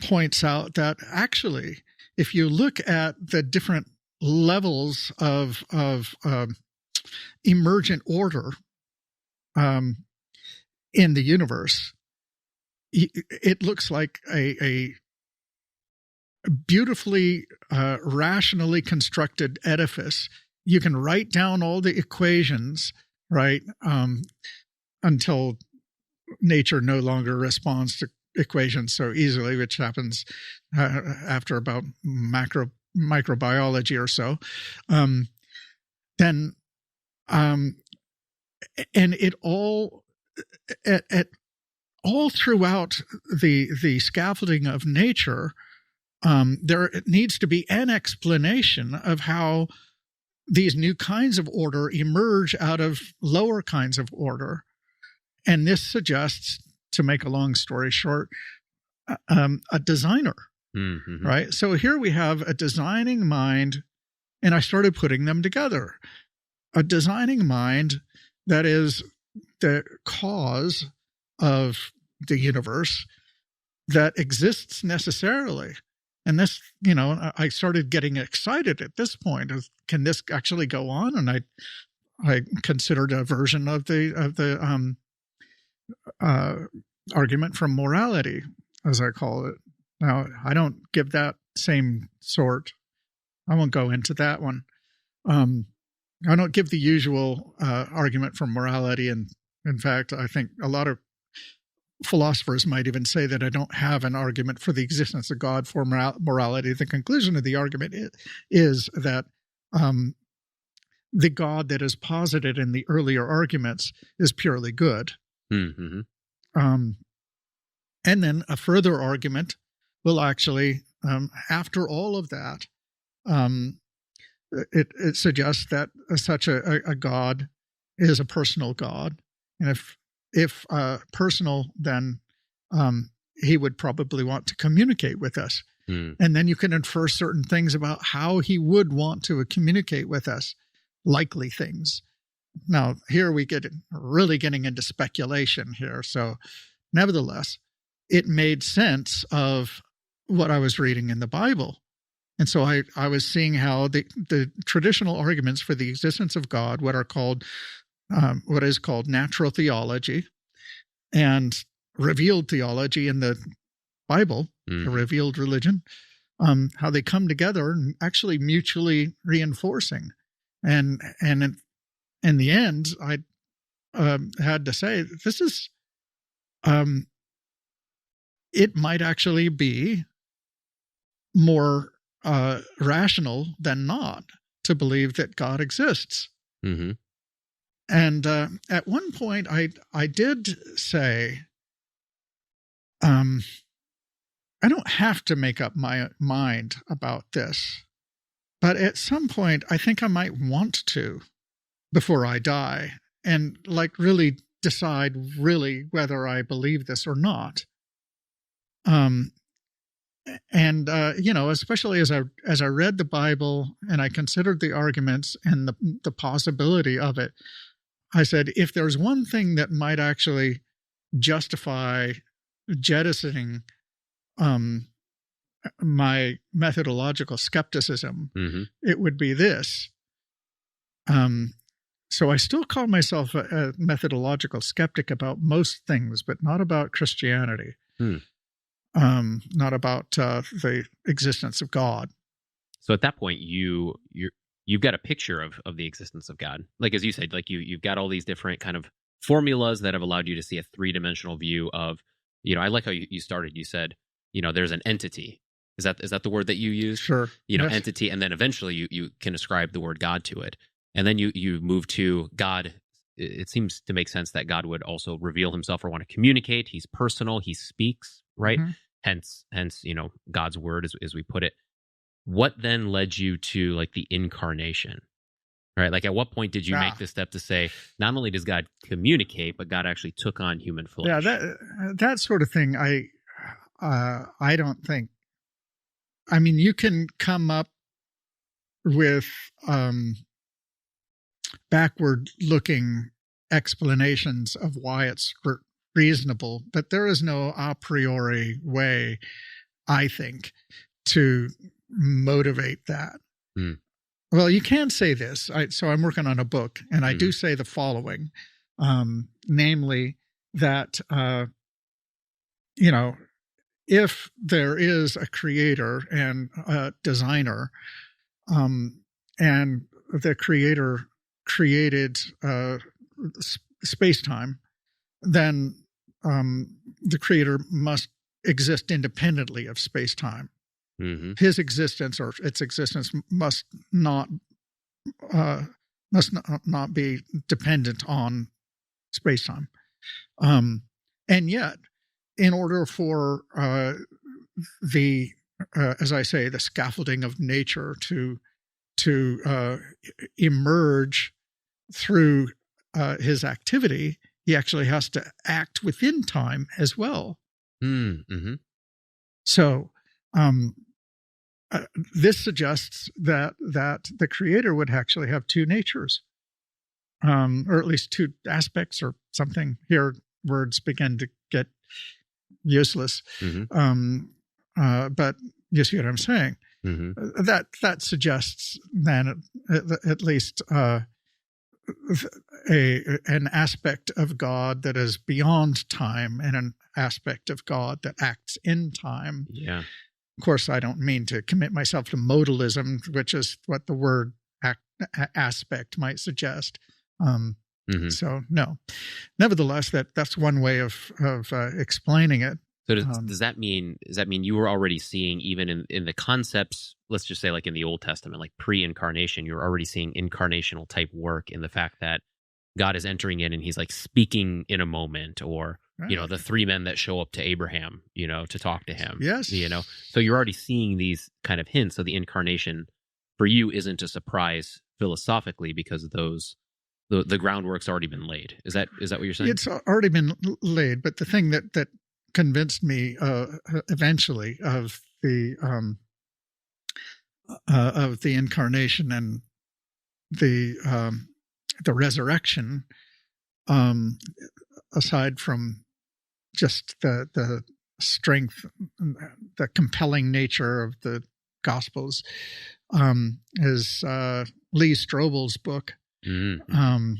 Speaker 1: points out that actually, if you look at the different levels of emergent order in the universe, it looks like a beautifully rationally constructed edifice. You can write down all the equations, right, until nature no longer responds to equations so easily, which happens after about microbiology or so. And it all all throughout the scaffolding of nature, there needs to be an explanation of how these new kinds of order emerge out of lower kinds of order. And this suggests, to make a long story short, a designer, right? So here we have a designing mind, and I started putting them together. A designing mind that is the cause of the universe that exists necessarily. And this, I started getting excited at this point of, can this actually go on? And I considered a version of the argument from morality, as I call it. Now, I don't give that same sort. I won't go into that one. I don't give the usual argument from morality. And in fact, I think a lot of philosophers might even say that I don't have an argument for the existence of God for morality. The conclusion of the argument is that the God that is posited in the earlier arguments is purely good. And then a further argument will actually, after all of that, it suggests that such a God is a personal God. And if personal, then he would probably want to communicate with us. And then you can infer certain things about how he would want to communicate with us, likely things. Now, here we get really getting into speculation here. So nevertheless, it made sense of what I was reading in the Bible. And so I was seeing how the traditional arguments for the existence of God, what is called natural theology and revealed theology in the Bible, a revealed religion, how they come together and actually mutually reinforcing. And in the end, I had to say, this is, it might actually be more rational than not to believe that God exists.
Speaker 3: Mm-hmm.
Speaker 1: And at one point, I did say, I don't have to make up my mind about this, but at some point, I think I might want to before I die, and like really decide really whether I believe this or not. Especially as I read the Bible and I considered the arguments and the possibility of it, I said, if there's one thing that might actually justify jettisoning my methodological skepticism,
Speaker 3: Mm-hmm.
Speaker 1: it would be this. So I still call myself a methodological skeptic about most things, but not about Christianity. Not about the existence of God.
Speaker 3: So at that point, you've got a picture of the existence of God. Like, as you said, like you've got all these different kind of formulas that have allowed you to see a three-dimensional view of, I like how you started. You said, there's an entity. Is that the word that you use?
Speaker 1: Sure. Yes.
Speaker 3: Entity, and then eventually you can ascribe the word God to it. And then you move to God. It seems to make sense that God would also reveal himself or want to communicate. He's personal. He speaks, right?
Speaker 1: Mm-hmm.
Speaker 3: Hence, God's word, as we put it. What then led you to like the incarnation, right? Like, at what point did you make the step to say, not only does God communicate, but God actually took on human flesh?
Speaker 1: Yeah, that sort of thing. I don't think. I mean, you can come up with backward-looking explanations of why it's reasonable, but there is no a priori way, I think, to motivate that. Well, you can say this. So I'm working on a book, and I do say the following, namely that, if there is a creator and a designer, and the creator created space-time, then the creator must exist independently of space-time.
Speaker 3: Mm-hmm.
Speaker 1: His existence or its existence must not be dependent on space-time. And yet, in order for as I say, the scaffolding of nature to emerge through his activity, he actually has to act within time as well.
Speaker 3: Mm-hmm.
Speaker 1: So this suggests that the creator would actually have two natures, or at least two aspects or something. Here, words begin to get useless.
Speaker 3: Mm-hmm.
Speaker 1: But you see what I'm saying?
Speaker 3: Mm-hmm.
Speaker 1: That suggests then at least an aspect of God that is beyond time and an aspect of God that acts in time.
Speaker 3: Yeah.
Speaker 1: Of course, I don't mean to commit myself to modalism, which is what the word aspect might suggest. So no. Nevertheless, that's one way of explaining it.
Speaker 3: So does that mean you were already seeing, even in the concepts, let's just say like in the Old Testament, like pre-incarnation, you're already seeing incarnational type work in the fact that God is entering in and he's like speaking in a moment, or the three men that show up to Abraham, to talk to him.
Speaker 1: Yes.
Speaker 3: So you're already seeing these kind of hints. So the incarnation for you isn't a surprise philosophically, because the groundwork's already been laid. Is that what you're saying?
Speaker 1: It's already been laid, but the thing that convinced me eventually of the incarnation and the resurrection, aside from just the strength, the compelling nature of the Gospels, is Lee Strobel's book.
Speaker 3: Mm-hmm.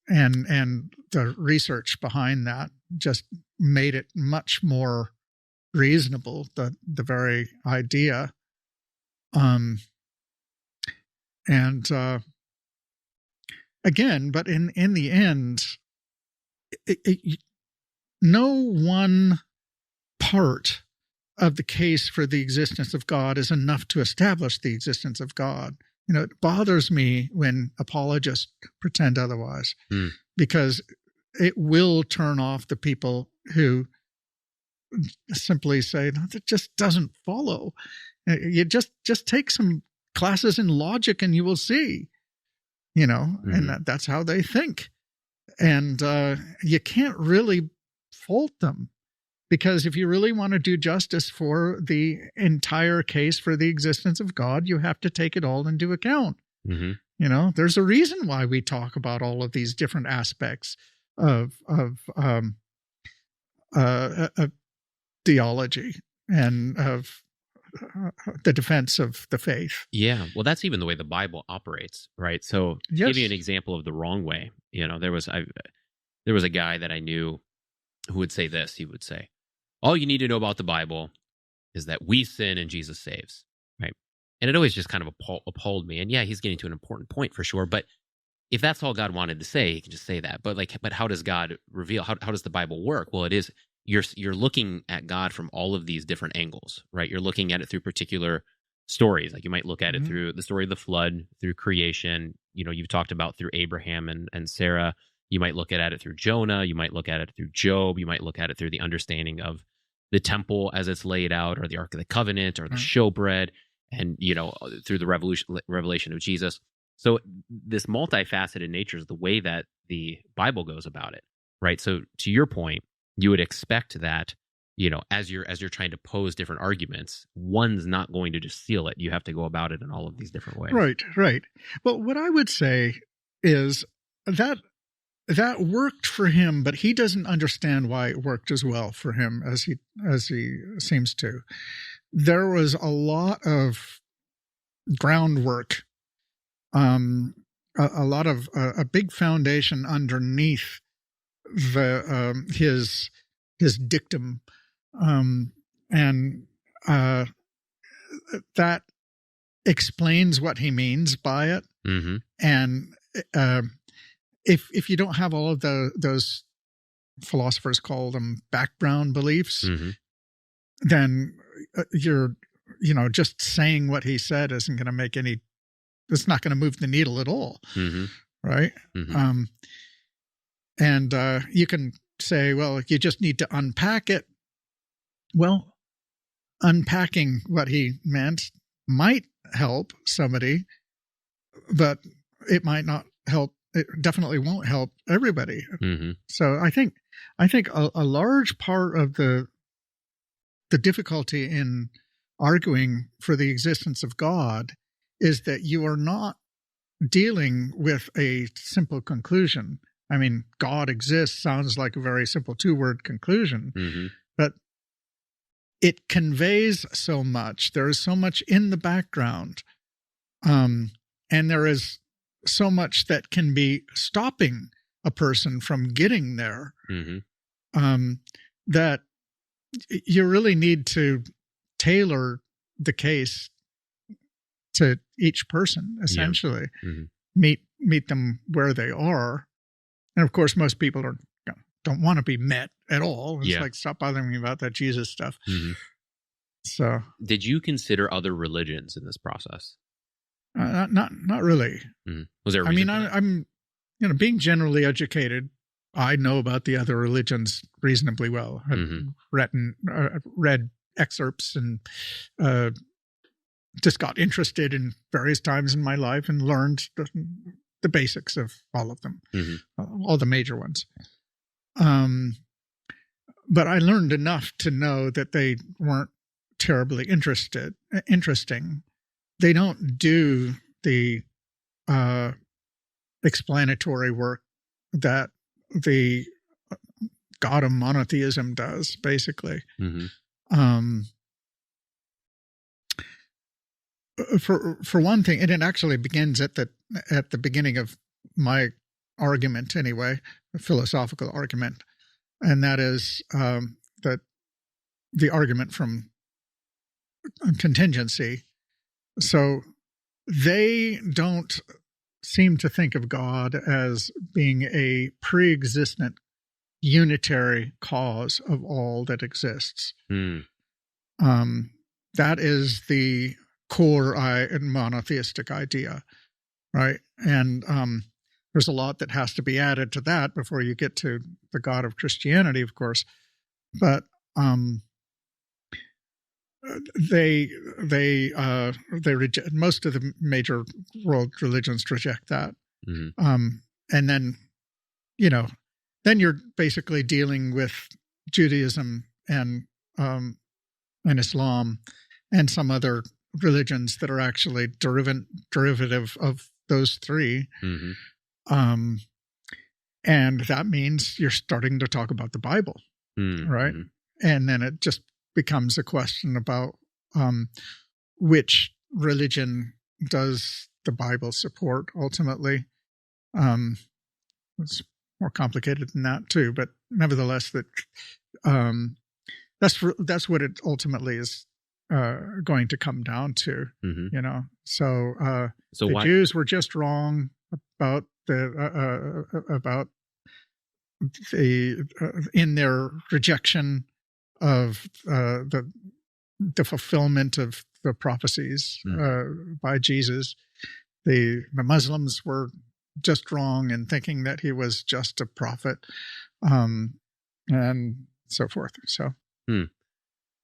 Speaker 1: And the research behind that just made it much more reasonable. The very idea And again, but in the end, no one part of the case for the existence of God is enough to establish the existence of God. It bothers me when apologists pretend otherwise, because it will turn off the people who simply say, no, that just doesn't follow. You just take some classes in logic and you will see, and that's how they think. And you can't really fault them, because if you really want to do justice for the entire case for the existence of God, you have to take it all into account. There's a reason why we talk about all of these different aspects of theology and of the defense of the faith.
Speaker 3: Yeah, well, that's even the way the Bible operates, right? So,
Speaker 1: Yes.
Speaker 3: give you an example of the wrong way. There was a guy that I knew who would say this. He would say, "All you need to know about the Bible is that we sin and Jesus saves," right? And it always just kind of appalled me. And yeah, he's getting to an important point for sure. But if that's all God wanted to say, he can just say that. But how does God reveal? How does the Bible work? Well, it is. You're looking at God from all of these different angles, right? You're looking at it through particular stories. Like you might look at it through the story of the flood, through creation. You've talked about through Abraham and Sarah. You might look at it through Jonah. You might look at it through Job. You might look at it through the understanding of the temple as it's laid out, or the Ark of the Covenant, or the showbread, and through the revelation of Jesus. So this multifaceted nature is the way that the Bible goes about it, right? So to your point, you would expect that, as you're trying to pose different arguments, one's not going to just seal it. You have to go about it in all of these different ways.
Speaker 1: Right. Well, what I would say is that worked for him, but he doesn't understand why it worked as well for him as he seems to. There was a lot of groundwork, a lot of a big foundation underneath his dictum, and that explains what he means by it. And if you don't have all of those, philosophers call them background beliefs, then you're just saying what he said isn't going to make any. It's not going to move the needle at all, right? And you can say, well, you just need to unpack it. Well, unpacking what he meant might help somebody, but it might not help. It definitely won't help everybody. So I think a large part of the difficulty in arguing for the existence of God is that you are not dealing with a simple conclusion. I mean, God exists sounds like a very simple two-word conclusion, but it conveys so much. There is so much in the background, and there is so much that can be stopping a person from getting there, that you really need to tailor the case to each person, essentially. Meet them where they are. And of course, most people don't want to be met at all. It's like, stop bothering me about that Jesus stuff. So,
Speaker 3: did you consider other religions in this process?
Speaker 1: Not really.
Speaker 3: Was there a reason?
Speaker 1: I mean, I'm being generally educated. I know about the other religions reasonably well. I've read excerpts and just got interested in various times in my life and learned the basics of all of them, all the major ones. But I learned enough to know that they weren't terribly interesting. They don't do the explanatory work that the God of monotheism does, basically. For one thing, and it actually begins at the beginning of my argument anyway, a philosophical argument, and that is that the argument from contingency So they don't seem to think of God as being a pre-existent unitary cause of all that exists. That is the core monotheistic idea, right? And there's a lot that has to be added to that before you get to the God of Christianity, of course. But they reject, most of the major world religions reject that. And then, then you're basically dealing with Judaism and Islam and some other religions that are actually derivative of those three. And that means you're starting to talk about the Bible, right? And then it just becomes a question about which religion does the Bible support ultimately. It's more complicated than that too, but nevertheless, that's what it ultimately is going to come down to. So the Jews were just wrong about in their rejection of the fulfillment of the prophecies by Jesus. The Muslims were just wrong in thinking that he was just a prophet, and so forth. So,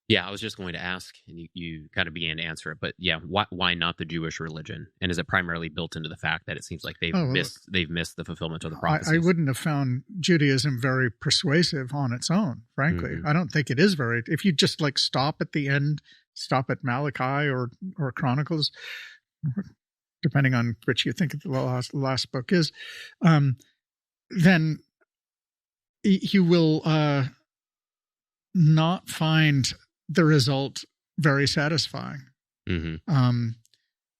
Speaker 3: yeah, I was just going to ask, and you kind of began to answer it. But yeah, why not the Jewish religion? And is it primarily built into the fact that it seems like they've missed the fulfillment of the prophecies?
Speaker 1: I wouldn't have found Judaism very persuasive on its own, frankly. I don't think it is very. If you just stop at the end, stop at Malachi or Chronicles, depending on which you think the last book is, then you will not find the result very satisfying.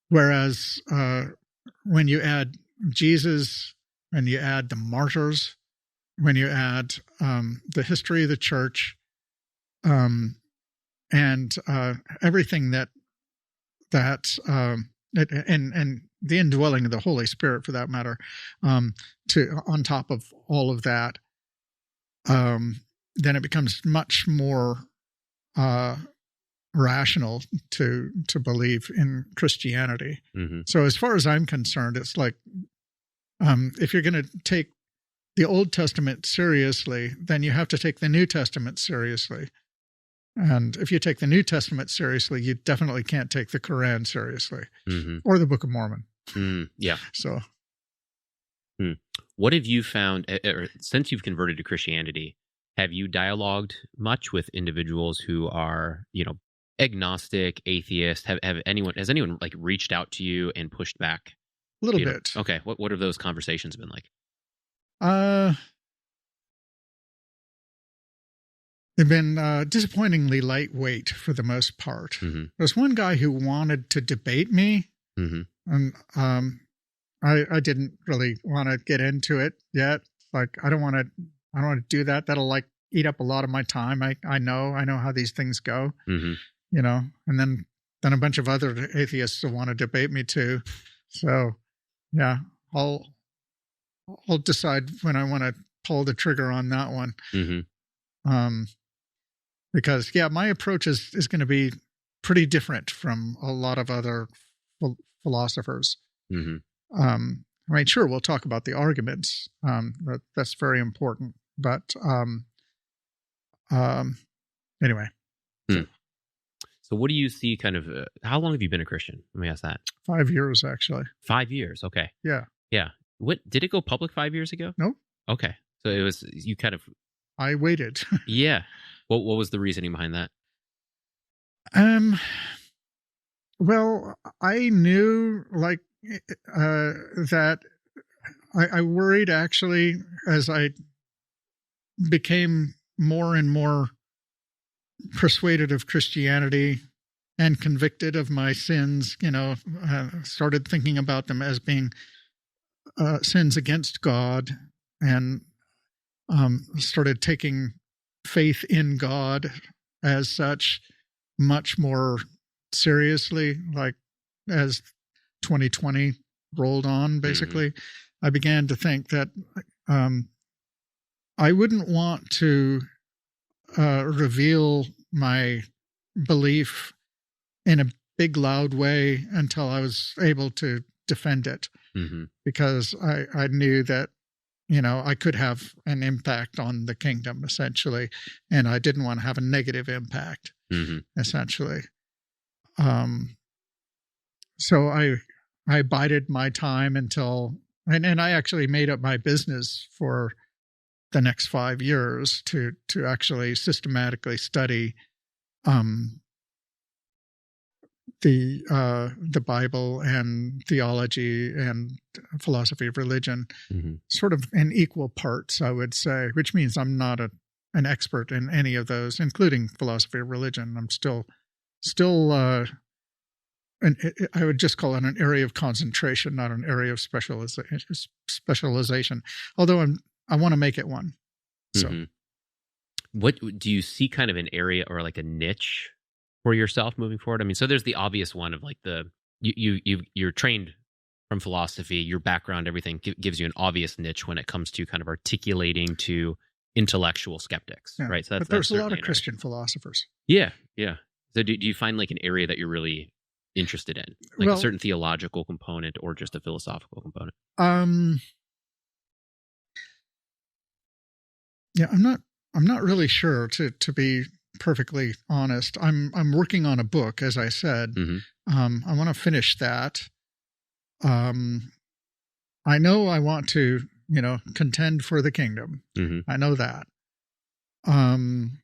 Speaker 1: Whereas when you add Jesus, when you add the martyrs, when you add the history of the church, and everything that and the indwelling of the Holy Spirit, for that matter, on top of all of that, then it becomes much more rational to believe in Christianity. So as far as I'm concerned, it's like if you're going to take the Old Testament seriously, then you have to take the New Testament seriously. And if you take the New Testament seriously, you definitely can't take the Quran seriously or the Book of Mormon.
Speaker 3: Yeah.
Speaker 1: So
Speaker 3: what have you found, since you've converted to Christianity, have you dialogued much with individuals who are, agnostic, atheist? Has anyone reached out to you and pushed back?
Speaker 1: A little bit.
Speaker 3: Okay. What have those conversations been like?
Speaker 1: They've been disappointingly lightweight for the most part. There's one guy who wanted to debate me, and I didn't really want to get into it yet. Like, I don't want to do that. That'll eat up a lot of my time. I know how these things go, and then a bunch of other atheists will want to debate me too. So yeah, I'll decide when I want to pull the trigger on that one. Because my approach is going to be pretty different from a lot of other philosophers. Sure, we'll talk about the arguments. That's very important. But anyway.
Speaker 3: So what do you see how long have you been a Christian? Let me ask that.
Speaker 1: 5 years, actually.
Speaker 3: 5 years. Okay.
Speaker 1: Yeah.
Speaker 3: Yeah. What, did it go public 5 years ago?
Speaker 1: No.
Speaker 3: Okay. So it was, you
Speaker 1: I waited.
Speaker 3: Yeah. What was the reasoning behind that?
Speaker 1: Well, I knew that I worried actually as I became more and more persuaded of Christianity and convicted of my sins, started thinking about them as being sins against God, and started taking faith in God as such much more seriously. as 2020 rolled on, basically, I began to think that I wouldn't want to reveal my belief in a big, loud way until I was able to defend it, because I knew that, I could have an impact on the kingdom, essentially, and I didn't want to have a negative impact, essentially. So I bided my time until, and I actually made up my business for the next 5 years to actually systematically study the Bible and theology and philosophy of religion, sort of in equal parts, I would say, which means I'm not an expert in any of those, including philosophy of religion. I'm still I would just call it an area of concentration, not an area of specialization. Although I want to make it one. So,
Speaker 3: what do you see kind of an area or like a niche for yourself moving forward? I mean, so there's the obvious one of like you're trained from philosophy, your background, everything gives you an obvious niche when it comes to kind of articulating to intellectual skeptics, right? So
Speaker 1: but there's a lot of Christian philosophers.
Speaker 3: Yeah. So do you find like an area that you're really interested in, like a certain theological component or just a philosophical component?
Speaker 1: Yeah, I'm not really sure, to be perfectly honest. I'm working on a book, as I said. I want to finish that. I know I want to, contend for the kingdom. I know that. And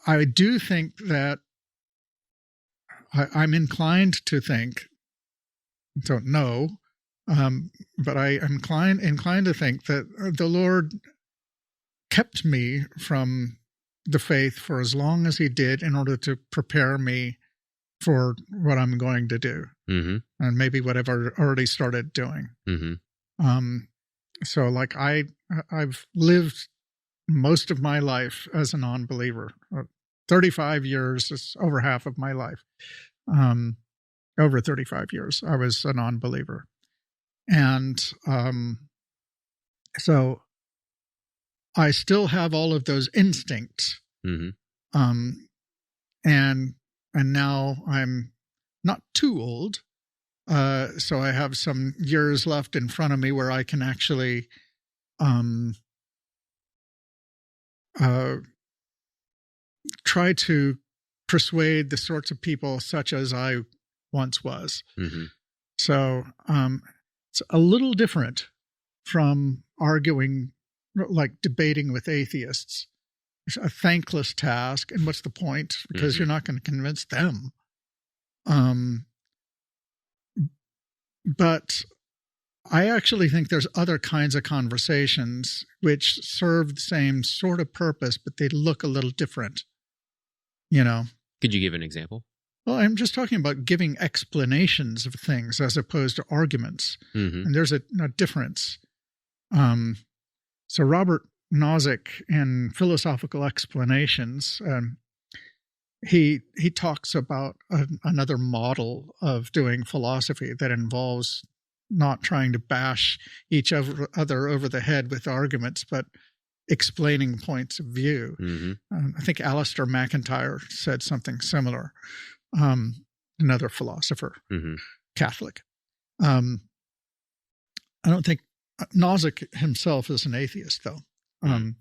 Speaker 1: I do think that I'm inclined to think, don't know, but I am inclined to think that the Lord kept me from the faith for as long as he did in order to prepare me for what I'm going to do, and maybe what I've already started doing. So like I've lived most of my life as a non-believer. 35 years is over half of my life. Over 35 years, I was a non-believer. And so I still have all of those instincts. And now I'm not too old. So I have some years left in front of me where I can actually try to persuade the sorts of people such as I once was. So it's a little different from arguing, like debating with atheists. It's a thankless task, and what's the point? Because you're not going to convince them. But I actually think there's other kinds of conversations which serve the same sort of purpose, but they look a little different.
Speaker 3: Could you give an example?
Speaker 1: Well, I'm just talking about giving explanations of things as opposed to arguments. And there's a difference. So Robert Nozick, in Philosophical Explanations, he talks about another model of doing philosophy that involves not trying to bash each other over the head with arguments, but explaining points of view. I think Alistair MacIntyre said something similar. Another philosopher, Catholic. I don't think Nozick himself is an atheist, though. Or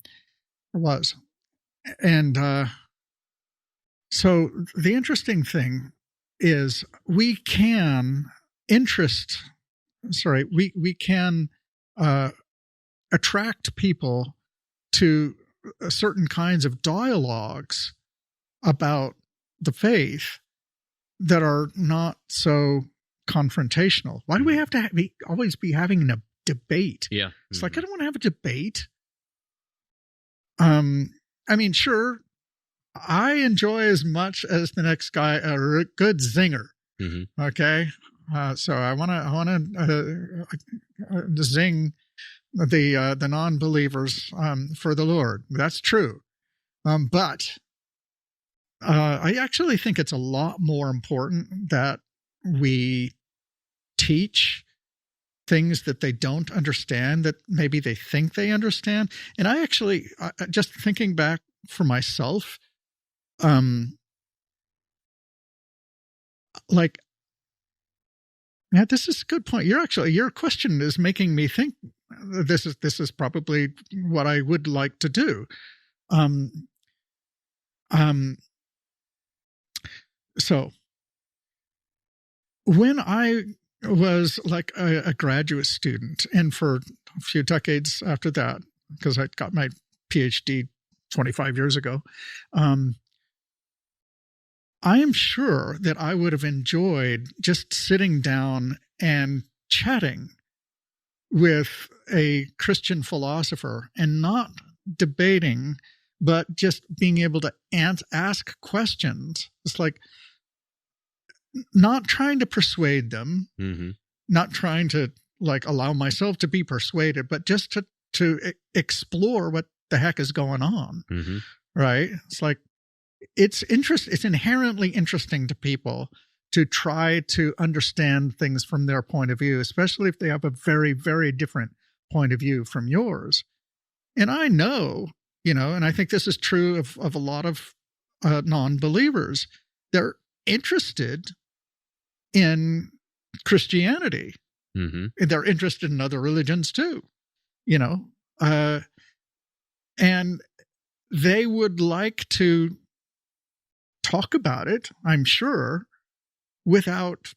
Speaker 1: was. And so the interesting thing is we can attract people to certain kinds of dialogues about the faith that are not so confrontational. Why do we have to always be having a debate?
Speaker 3: Yeah.
Speaker 1: It's like, I don't want to have a debate. I mean, sure, I enjoy as much as the next guy a good zinger. Okay. So I want to zing the non-believers for the Lord. That's true. But I actually think it's a lot more important that we teach things that they don't understand, that maybe they think they understand. And I actually, just thinking back for myself, like, yeah, this is a good point. Your question is making me think this is probably what I would like to do. So when I was like a graduate student, and for a few decades after that, because I got my Ph.D. 25 years ago, I am sure that I would have enjoyed just sitting down and chatting with a Christian philosopher and not debating, but just being able to ask questions. It's like not trying to persuade them, not trying to like allow myself to be persuaded, but just to explore what the heck is going on. Right? It's like, it's inherently interesting to people to try to understand things from their point of view, especially if they have a very, very different point of view from yours. And I know, and I think this is true of a lot of non-believers, they're interested in Christianity. They're interested in other religions too, and they would like to talk about it, I'm sure, without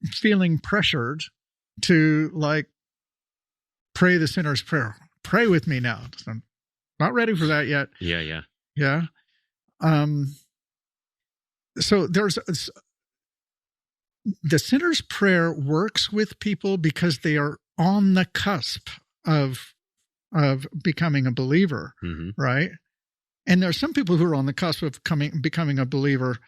Speaker 1: feeling pressured to like pray the sinner's prayer. Pray with me now. I'm not ready for that yet. Yeah. So there's the sinner's prayer works with people because they are on the cusp of becoming a believer, right? And there are some people who are on the cusp of becoming a believer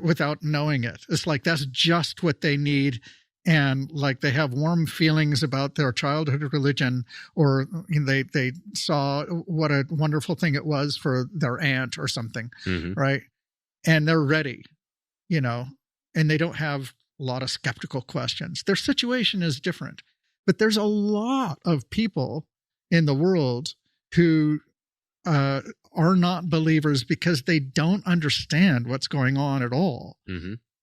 Speaker 1: without knowing it. It's like that's just what they need, and like they have warm feelings about their childhood religion, or they saw what a wonderful thing it was for their aunt or something, right? And they're ready, and they don't have a lot of skeptical questions. Their situation is different, but there's a lot of people in the world who are not believers because they don't understand what's going on at all,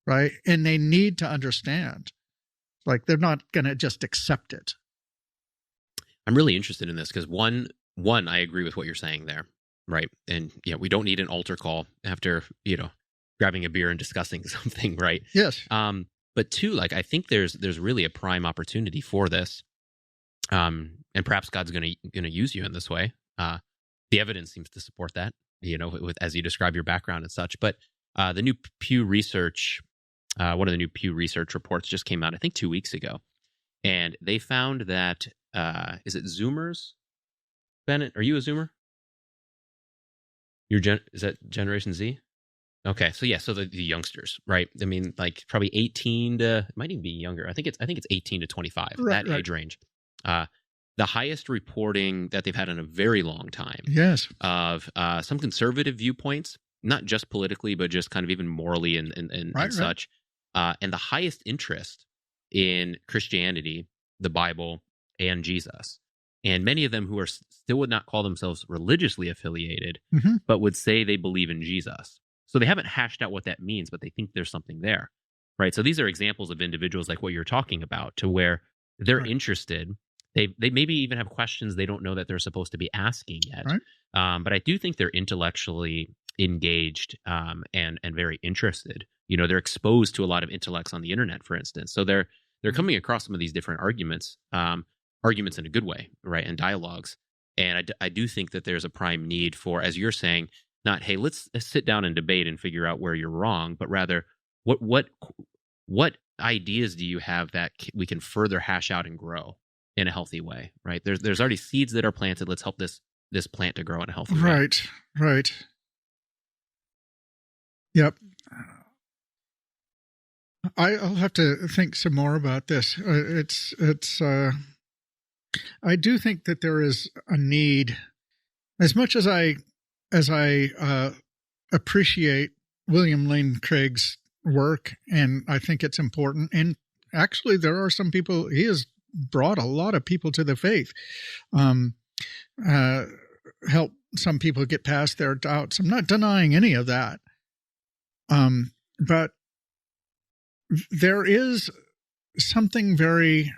Speaker 1: right? And they need to understand. Like they're not going to just accept it.
Speaker 3: I'm really interested in this because one, I agree with what you're saying there, right? And we don't need an altar call after grabbing a beer and discussing something, right?
Speaker 1: Yes.
Speaker 3: But two, like I think there's really a prime opportunity for this, and perhaps God's going to use you in this way. The evidence seems to support that, with as you describe your background and such. But the new Pew Research, one of the new Pew Research reports just came out, I think 2 weeks ago. And they found that, is it Zoomers? Bennett, are you a Zoomer? Is that Generation Z? Okay, so the youngsters, right? I mean, like probably 18 to, it might even be younger. I think it's 18 to 25, right, that age range. The highest reporting that they've had in a very long time.
Speaker 1: Yes.
Speaker 3: Of some conservative viewpoints, not just politically, but just kind of even morally and such. And the highest interest in Christianity, the Bible, and Jesus. And many of them who still would not call themselves religiously affiliated, but would say they believe in Jesus. So they haven't hashed out what that means, but they think there's something there, right? So these are examples of individuals like what you're talking about, to where they're interested. They maybe even have questions they don't know that they're supposed to be asking yet. Right. But I do think they're intellectually engaged and very interested. They're exposed to a lot of intellects on the internet, for instance. So they're coming across some of these different arguments in a good way, right, and dialogues. And I do think that there's a prime need for, as you're saying, not, hey, let's sit down and debate and figure out where you're wrong, but rather what ideas do you have that we can further hash out and grow in a healthy way, right? There's already seeds that are planted. Let's help this plant to grow in a healthy way.
Speaker 1: Right. Yep. I'll have to think some more about this. I do think that there is a need, as much as I as I appreciate William Lane Craig's work, and I think it's important. And actually, there are some people, he has brought a lot of people to the faith, help some people get past their doubts. I'm not denying any of that. But there is something very,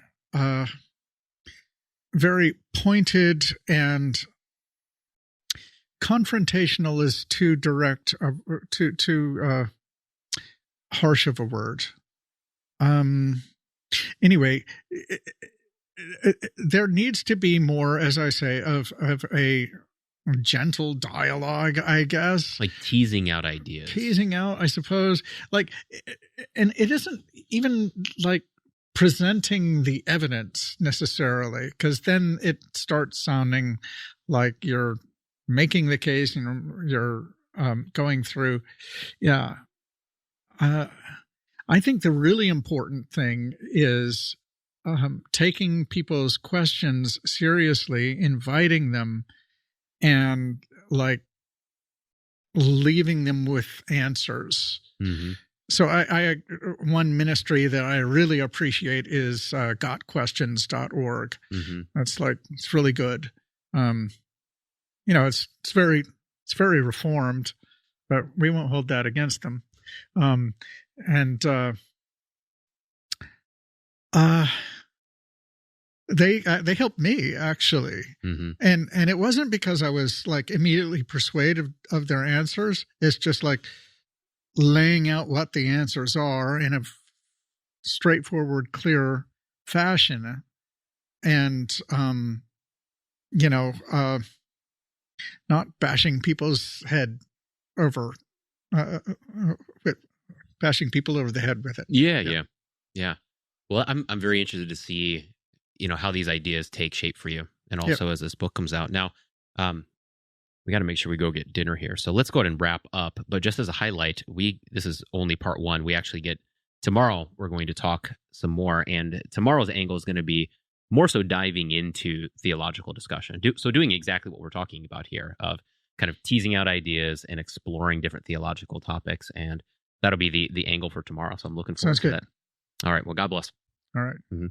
Speaker 1: very pointed and confrontational is too direct, too harsh of a word. Anyway, there needs to be more, as I say, of a gentle dialogue, I guess.
Speaker 3: Like teasing out ideas.
Speaker 1: Teasing out, I suppose. Like, and it isn't even like presenting the evidence necessarily, because then it starts sounding like you're making the case and you're going through. Yeah. I think the really important thing is taking people's questions seriously, inviting them, and like leaving them with answers. Mm-hmm. So I one ministry that I really appreciate is gotquestions.org. Mm-hmm. That's like, it's really good. It's very reformed, but we won't hold that against them. They helped me actually. Mm-hmm. And it wasn't because I was like immediately persuaded of their answers. It's just like laying out what the answers are in a straightforward, clear fashion. And, not bashing people's head over, bashing people over the head with it.
Speaker 3: Yeah. Well, I'm very interested to see, how these ideas take shape for you. And also as this book comes out. Now, we got to make sure we go get dinner here. So let's go ahead and wrap up. But just as a highlight, this is only part one. We actually tomorrow, we're going to talk some more. And tomorrow's angle is going to be more so diving into theological discussion. Doing exactly what we're talking about here, of kind of teasing out ideas and exploring different theological topics. And that'll be the angle for tomorrow. So I'm looking forward to that. All right. Well, God bless.
Speaker 1: All right.
Speaker 3: Mm-hmm.